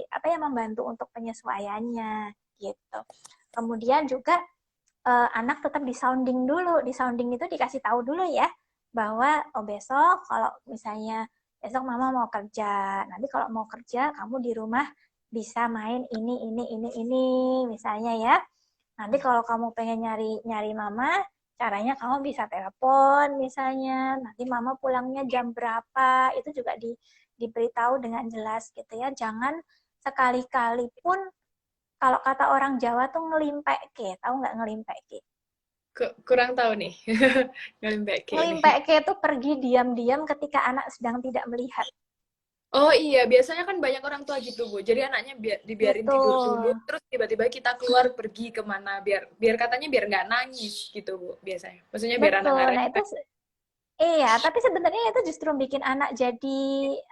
apa ya, membantu untuk penyesuaiannya gitu. Kemudian juga anak tetap disounding dulu, disounding itu dikasih tahu dulu ya, bahwa besok kalau misalnya besok mama mau kerja, nanti kalau mau kerja kamu di rumah bisa main ini misalnya ya. Nanti kalau kamu pengen nyari mama, caranya kamu bisa telepon misalnya. Nanti mama pulangnya jam berapa, itu juga diberitahu dengan jelas gitu ya. Jangan sekali-kali pun, kalau kata orang Jawa tuh ngelimpek ke, tahu nggak ngelimpek ke? Kurang tahu nih. Ngelimpek ini. Ngelimpek itu pergi diam-diam ketika anak sedang tidak melihat. Oh iya, biasanya kan banyak orang tua gitu, Bu. Jadi anaknya dibiarin tidur dulu, terus tiba-tiba kita keluar pergi kemana, biar katanya biar nggak nangis gitu, Bu, biasanya. Maksudnya biar anak nggak Nah itu refleks. iya, tapi sebenarnya itu justru bikin anak jadi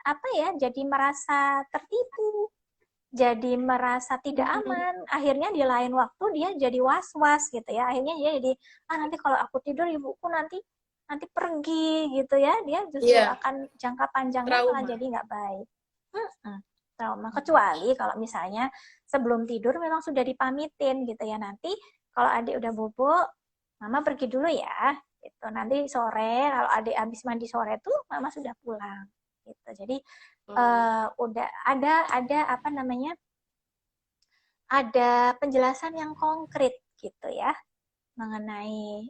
apa ya? Jadi merasa tertipu, jadi merasa tidak aman. Akhirnya di lain waktu dia jadi was-was gitu ya. Akhirnya dia jadi nanti kalau aku tidur ibuku nanti pergi gitu ya. Dia justru Iya, akan jangka panjangnya malah trauma. jadi nggak baik. Trauma. Kecuali kalau misalnya sebelum tidur memang sudah dipamitin gitu ya. Nanti kalau adik udah bubuk, mama pergi dulu ya. Gitu. Nanti sore kalau adik habis mandi sore tuh mama sudah pulang. Gitu. Jadi Oh. udah ada apa namanya? Ada penjelasan yang konkret gitu ya mengenai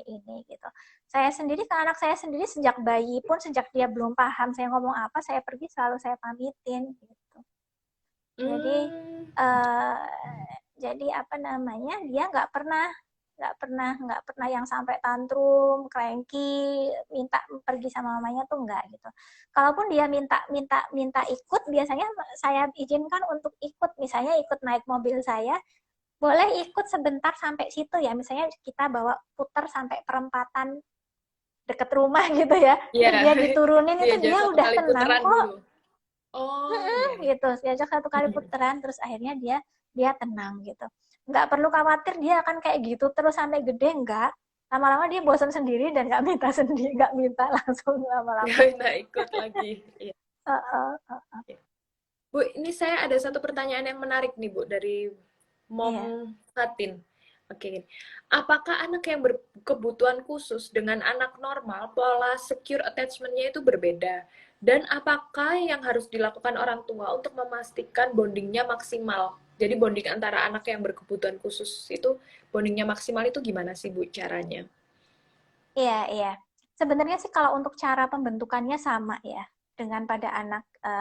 ini gitu. Saya sendiri ke anak saya sendiri sejak bayi pun, sejak dia belum paham saya ngomong apa, saya pergi selalu saya pamitin gitu. Jadi Hmm. uh, apa namanya, dia nggak pernah yang sampai tantrum, cranky, minta pergi sama mamanya tuh nggak gitu. Kalaupun dia minta ikut, biasanya saya izinkan untuk ikut, misalnya ikut naik mobil saya, boleh ikut sebentar sampai situ ya, misalnya kita bawa putar sampai perempatan deket rumah gitu ya, Iya, terus dia diturunin itu diajak dia satu udah kali tenang putaran kok. dulu. Oh, iya, iya. Gitu, diajak satu kali putaran terus akhirnya dia tenang gitu, nggak perlu khawatir dia akan kayak gitu terus sampai gede, enggak. Lama-lama dia bosan sendiri dan nggak minta sendiri, nggak minta langsung lama-lama. Nggak minta ikut lagi. Iya. Iya. Bu, ini saya ada satu pertanyaan yang menarik nih, Bu, dari Iya. Mom Fatin. Oke, gini. Apakah anak yang berkebutuhan khusus dengan anak normal, pola secure attachment-nya itu berbeda? Dan apakah yang harus dilakukan orang tua untuk memastikan bondingnya maksimal? Jadi bonding antara anak yang berkebutuhan khusus itu, bondingnya maksimal itu gimana sih, Bu, caranya? Iya, iya. Sebenarnya sih kalau untuk cara pembentukannya sama ya, dengan pada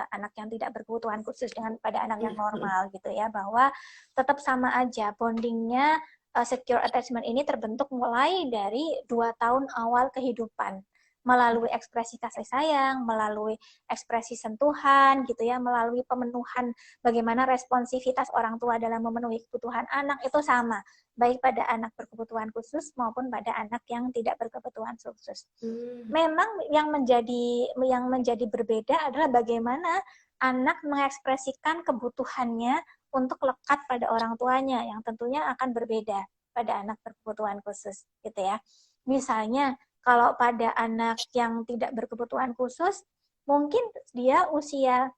anak yang tidak berkebutuhan khusus dengan pada anak yang normal gitu ya, bahwa tetap sama aja bondingnya. Secure attachment ini terbentuk mulai dari 2 tahun awal kehidupan, melalui ekspresi kasih sayang, melalui ekspresi sentuhan gitu ya, melalui pemenuhan bagaimana responsivitas orang tua dalam memenuhi kebutuhan anak itu sama, baik pada anak berkebutuhan khusus maupun pada anak yang tidak berkebutuhan khusus. Memang yang menjadi berbeda adalah bagaimana anak mengekspresikan kebutuhannya untuk lekat pada orang tuanya, yang tentunya akan berbeda pada anak berkebutuhan khusus gitu ya. Misalnya kalau pada anak yang tidak berkebutuhan khusus, mungkin dia usia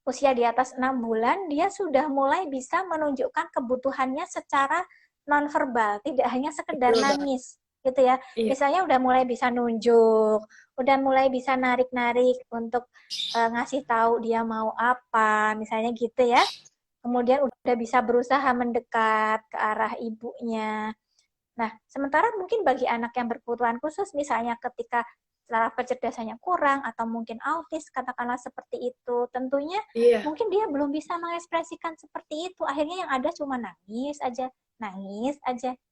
di atas 6 bulan, dia sudah mulai bisa menunjukkan kebutuhannya secara nonverbal, tidak hanya sekedar Betul banget. nangis gitu ya. Iya. Misalnya udah mulai bisa nunjuk, udah mulai bisa narik-narik untuk ngasih tahu dia mau apa, misalnya gitu ya. kemudian udah bisa berusaha mendekat ke arah ibunya. Nah, sementara mungkin bagi anak yang berkebutuhan khusus, misalnya ketika taraf kecerdasannya kurang atau mungkin autis, katakanlah seperti itu, tentunya Iya. mungkin dia belum bisa mengekspresikan seperti itu. Akhirnya yang ada cuma nangis aja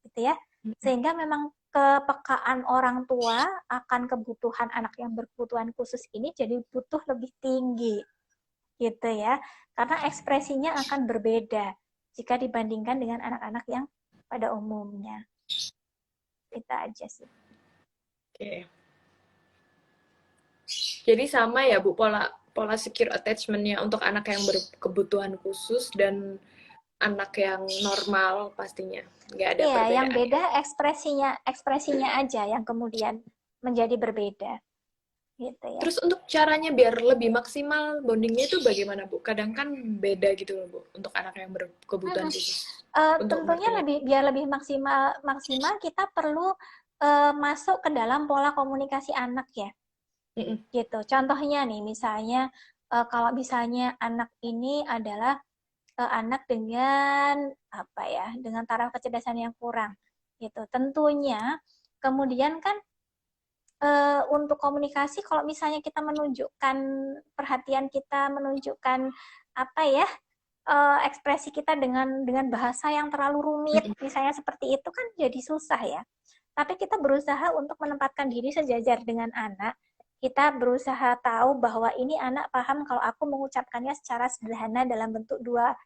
gitu ya. Sehingga memang kepekaan orang tua akan kebutuhan anak yang berkebutuhan khusus ini jadi butuh lebih tinggi gitu ya. Karena ekspresinya akan berbeda jika dibandingkan dengan anak-anak yang pada umumnya. Itu aja sih. Oke. Jadi sama ya Bu, pola pola secure attachment-nya untuk anak yang berkebutuhan khusus dan anak yang normal pastinya. Nggak ada Iya, yang perbedaan ya. beda ekspresinya aja yang kemudian menjadi berbeda gitu ya. Terus untuk caranya biar lebih maksimal bondingnya itu bagaimana Bu? Kadang kan beda gitu loh Bu, untuk anak yang berkebutuhan khusus. Untuk Tentunya mertuanya. biar lebih maksimal kita perlu masuk ke dalam pola komunikasi anak ya. Mm-mm. Gitu. Contohnya nih, misalnya kalau misalnya anak ini adalah anak dengan apa ya, dengan taraf kecerdasan yang kurang, gitu. Tentunya kemudian kan untuk komunikasi, kalau misalnya kita menunjukkan perhatian kita, menunjukkan apa ya, ekspresi kita dengan bahasa yang terlalu rumit, Mm-mm. misalnya seperti itu kan jadi susah ya. Tapi kita berusaha untuk menempatkan diri sejajar dengan anak. Kita berusaha tahu bahwa ini anak paham kalau aku mengucapkannya secara sederhana dalam bentuk dua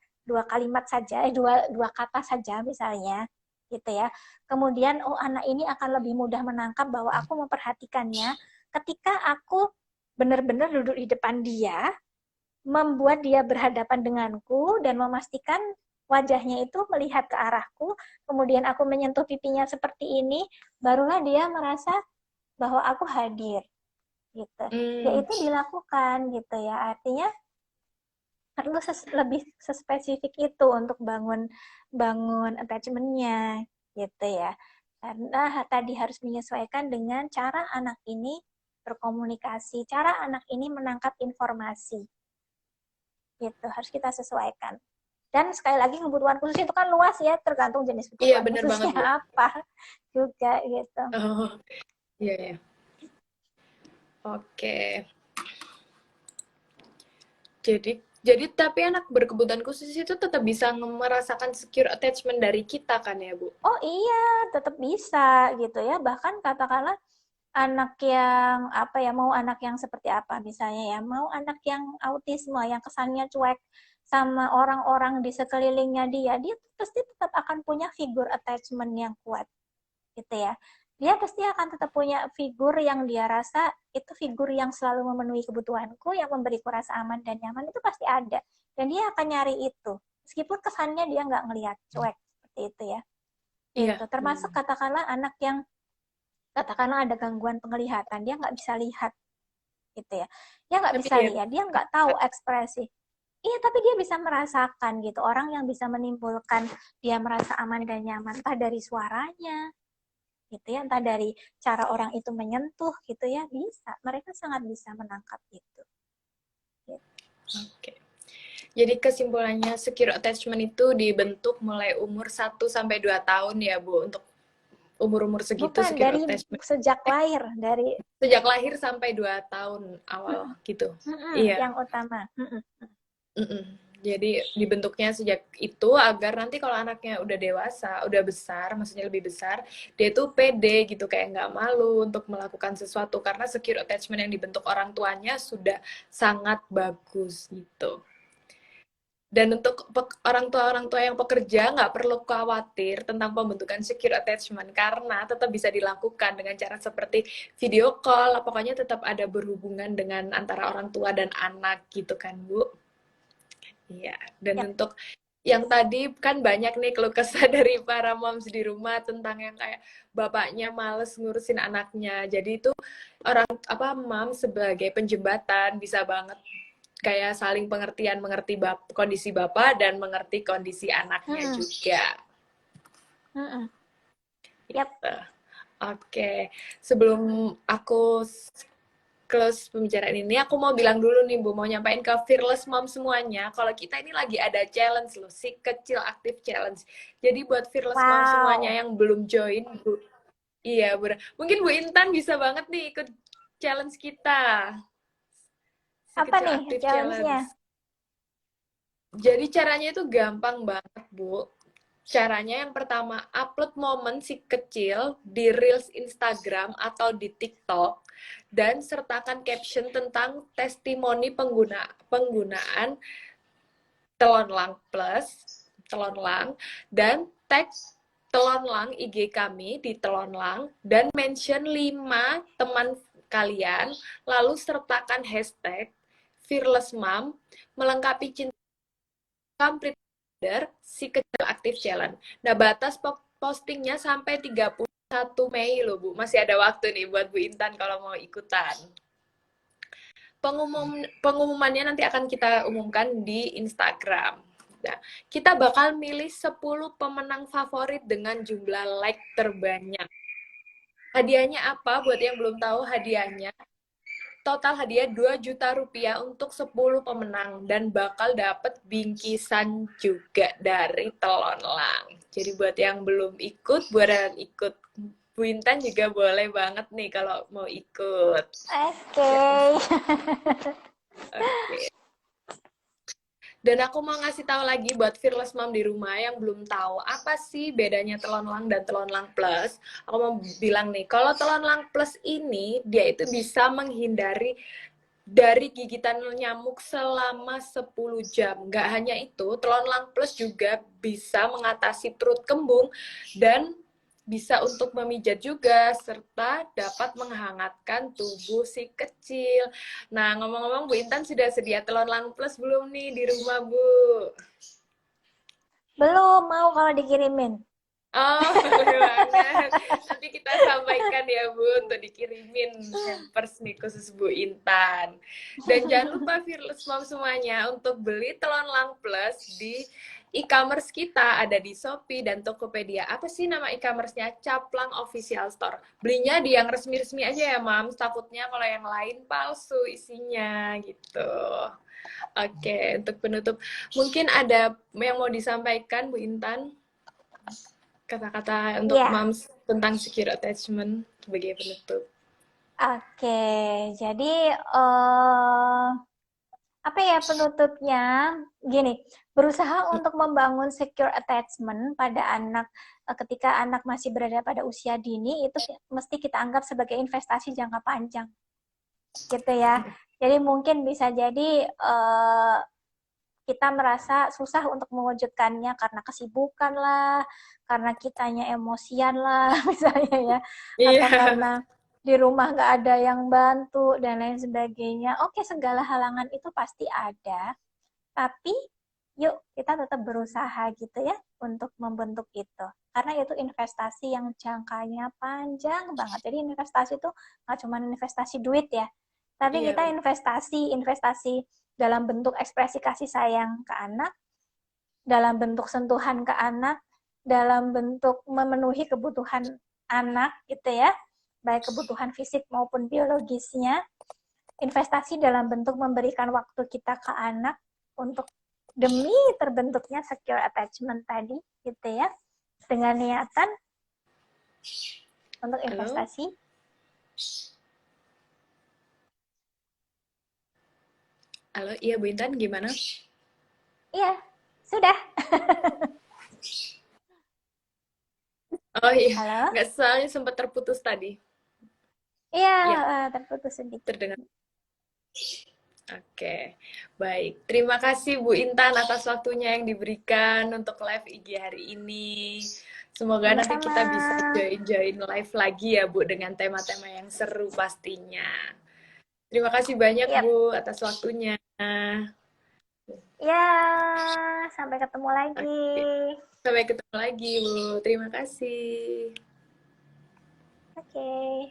kalimat saja, dua kata saja misalnya, gitu ya. Kemudian, oh anak ini akan lebih mudah menangkap bahwa aku memperhatikannya ketika aku benar-benar duduk di depan dia, membuat dia berhadapan denganku dan memastikan wajahnya itu melihat ke arahku, kemudian aku menyentuh pipinya seperti ini, barulah dia merasa bahwa aku hadir gitu. Ya Mm. itu dilakukan gitu ya. Artinya perlu lebih sespesifik itu untuk bangun bangun attachment-nya gitu ya. Karena tadi harus menyesuaikan dengan cara anak ini berkomunikasi, cara anak ini menangkap informasi. Gitu, harus kita sesuaikan. Dan sekali lagi kebutuhan khusus itu kan luas ya, tergantung jenis Iya, kebutuhan bener banget khususnya Bu. apa juga gitu. Oh, iya ya. Oke. Jadi tapi anak berkebutuhan khusus itu tetap bisa merasakan secure attachment dari kita kan ya, Bu? Oh iya, tetap bisa gitu ya. Bahkan katakanlah anak yang apa ya, mau anak yang seperti apa misalnya ya, mau anak yang autisme yang kesannya cuek sama orang-orang di sekelilingnya dia pasti tetap akan punya figur attachment yang kuat gitu ya. Dia pasti akan tetap punya figur yang dia rasa itu figur yang selalu memenuhi kebutuhanku, yang memberiku rasa aman dan nyaman itu pasti ada. Dan dia akan nyari itu. Meskipun kesannya dia nggak ngelihat cuek seperti itu ya. Itu Iya. termasuk katakanlah anak yang katakanlah ada gangguan penglihatan, dia nggak bisa lihat gitu ya. Dia nggak Tapi bisa dia lihat, dia nggak tahu ekspresi. Iya, tapi dia bisa merasakan gitu. Orang yang bisa menimbulkan dia merasa aman dan nyaman, entah dari suaranya, gitu ya, entah dari cara orang itu menyentuh gitu ya, bisa. Mereka sangat bisa menangkap itu. Gitu. Oke. Jadi kesimpulannya secure attachment itu dibentuk mulai umur 1 sampai 2 tahun ya, Bu, untuk umur-umur segitu Bukan secure dari attachment. sejak lahir, dari Sejak lahir sampai 2 tahun awal gitu. Iya. yang utama. Mm-mm. Jadi dibentuknya sejak itu agar nanti kalau anaknya udah dewasa, udah besar, maksudnya lebih besar, dia tuh pede gitu, kayak nggak malu untuk melakukan sesuatu karena secure attachment yang dibentuk orang tuanya sudah sangat bagus gitu. Dan untuk orang tua yang pekerja nggak perlu khawatir tentang pembentukan secure attachment karena tetap bisa dilakukan dengan cara seperti video call, pokoknya tetap ada berhubungan dengan antara orang tua dan anak gitu kan Bu. Iya, dan Yap. untuk yang tadi kan banyak nih keluh kesah dari para moms di rumah tentang yang kayak bapaknya males ngurusin anaknya. Jadi itu orang apa mom sebagai penjembatan bisa banget kayak saling pengertian, mengerti kondisi bapak dan mengerti kondisi anaknya juga. Yap. Gitu. Oke, sebelum aku close pembicaraan ini, aku mau bilang dulu nih Bu, mau nyampain ke Fearless Mom semuanya, kalau kita ini lagi ada challenge loh, si kecil aktif challenge. Jadi buat Fearless Mom semuanya Wow. yang belum join, Bu, iya Bu, mungkin Bu Intan bisa banget nih ikut challenge kita, si Apa kecil nih aktif challenge-nya? challenge. Jadi caranya itu gampang banget Bu. Caranya yang pertama, upload momen si kecil di Reels Instagram atau di TikTok dan sertakan caption tentang testimoni penggunaan Telonlang Plus, Telonlang, dan tag Telonlang IG kami di Telonlang dan mention 5 teman kalian, lalu sertakan hashtag Fearless Mom melengkapi cinta si kecil aktif challenge. Nah, batas postingnya sampai 31 Mei loh, Bu. Masih ada waktu nih buat Bu Intan kalau mau ikutan. Pengumumannya nanti akan kita umumkan di Instagram. Nah, kita bakal milih 10 pemenang favorit dengan jumlah like terbanyak. Hadiahnya apa? Buat yang belum tahu hadiahnya, total hadiah 2 juta rupiah untuk 10 pemenang dan bakal dapat bingkisan juga dari Telonlang. Jadi buat yang belum ikut, buat yang ikut Bu Intan juga boleh banget nih kalau mau ikut. Oke. Oke. Dan aku mau ngasih tahu lagi buat Fearless Mom di rumah yang belum tahu apa sih bedanya Telonlang dan Telonlang Plus. Aku mau bilang nih, kalau Telonlang Plus ini dia itu bisa menghindari dari gigitan nyamuk selama 10 jam. Nggak hanya itu, Telonlang Plus juga bisa mengatasi perut kembung dan bisa untuk memijat juga, serta dapat menghangatkan tubuh si kecil. Nah, ngomong-ngomong Bu Intan sudah sedia Telonlang Plus belum nih di rumah, Bu? Belum mau kalau dikirimin. Oh, boleh banget. Nanti kita sampaikan ya, Bu, untuk dikirimin hampers nih khusus Bu Intan. Dan jangan lupa Fearless Mom semuanya untuk beli Telonlang Plus di e-commerce kita, ada di Shopee dan Tokopedia. Apa sih nama e-commerce-nya? Caplang Official Store. Belinya di yang resmi-resmi aja ya, Mam. Takutnya kalau yang lain palsu isinya gitu. Oke, untuk penutup, mungkin ada yang mau disampaikan, Bu Intan? Kata-kata untuk Iya. moms tentang secure attachment sebagai penutup. Oke. Jadi apa ya penutupnya? Gini, berusaha untuk membangun secure attachment pada anak ketika anak masih berada pada usia dini itu mesti kita anggap sebagai investasi jangka panjang, gitu ya. Jadi mungkin bisa jadi kita merasa susah untuk mewujudkannya karena kesibukan lah, karena kitanya emosian lah, misalnya ya, Iya. atau karena di rumah nggak ada yang bantu dan lain sebagainya. Oke, segala halangan itu pasti ada, tapi yuk kita tetap berusaha gitu ya untuk membentuk itu. Karena itu investasi yang jangkanya panjang banget. Jadi investasi itu nggak cuma investasi duit ya, tapi Iya, kita investasi dalam bentuk ekspresi kasih sayang ke anak, dalam bentuk sentuhan ke anak, dalam bentuk memenuhi kebutuhan anak gitu ya, baik kebutuhan fisik maupun biologisnya, investasi dalam bentuk memberikan waktu kita ke anak untuk demi terbentuknya secure attachment tadi gitu ya, dengan niatan untuk halo, investasi. halo, iya Bu Intan gimana? Iya, sudah. Oh iya, Halo. nggak, soalnya sempat terputus tadi. Iya, Ya, terputus sedikit. terdengar. Oke, baik. Terima kasih Bu Intan atas waktunya yang diberikan untuk live IG hari ini. Semoga nanti Sama-sama. kita bisa join-join live lagi ya Bu dengan tema-tema yang seru pastinya. Terima kasih banyak Yap. Bu atas waktunya. Ya, sampai ketemu lagi. Oke. Sampai ketemu lagi, Bu. Terima kasih. Oke.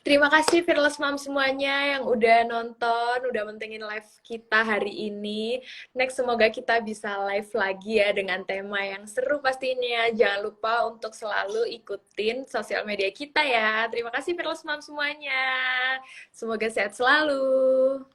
Terima kasih Fearless Mom semuanya yang udah nonton, udah mentengin live kita hari ini. Next, semoga kita bisa live lagi ya dengan tema yang seru pastinya. Jangan lupa untuk selalu ikutin sosial media kita ya. Terima kasih Fearless Mom semuanya. Semoga sehat selalu.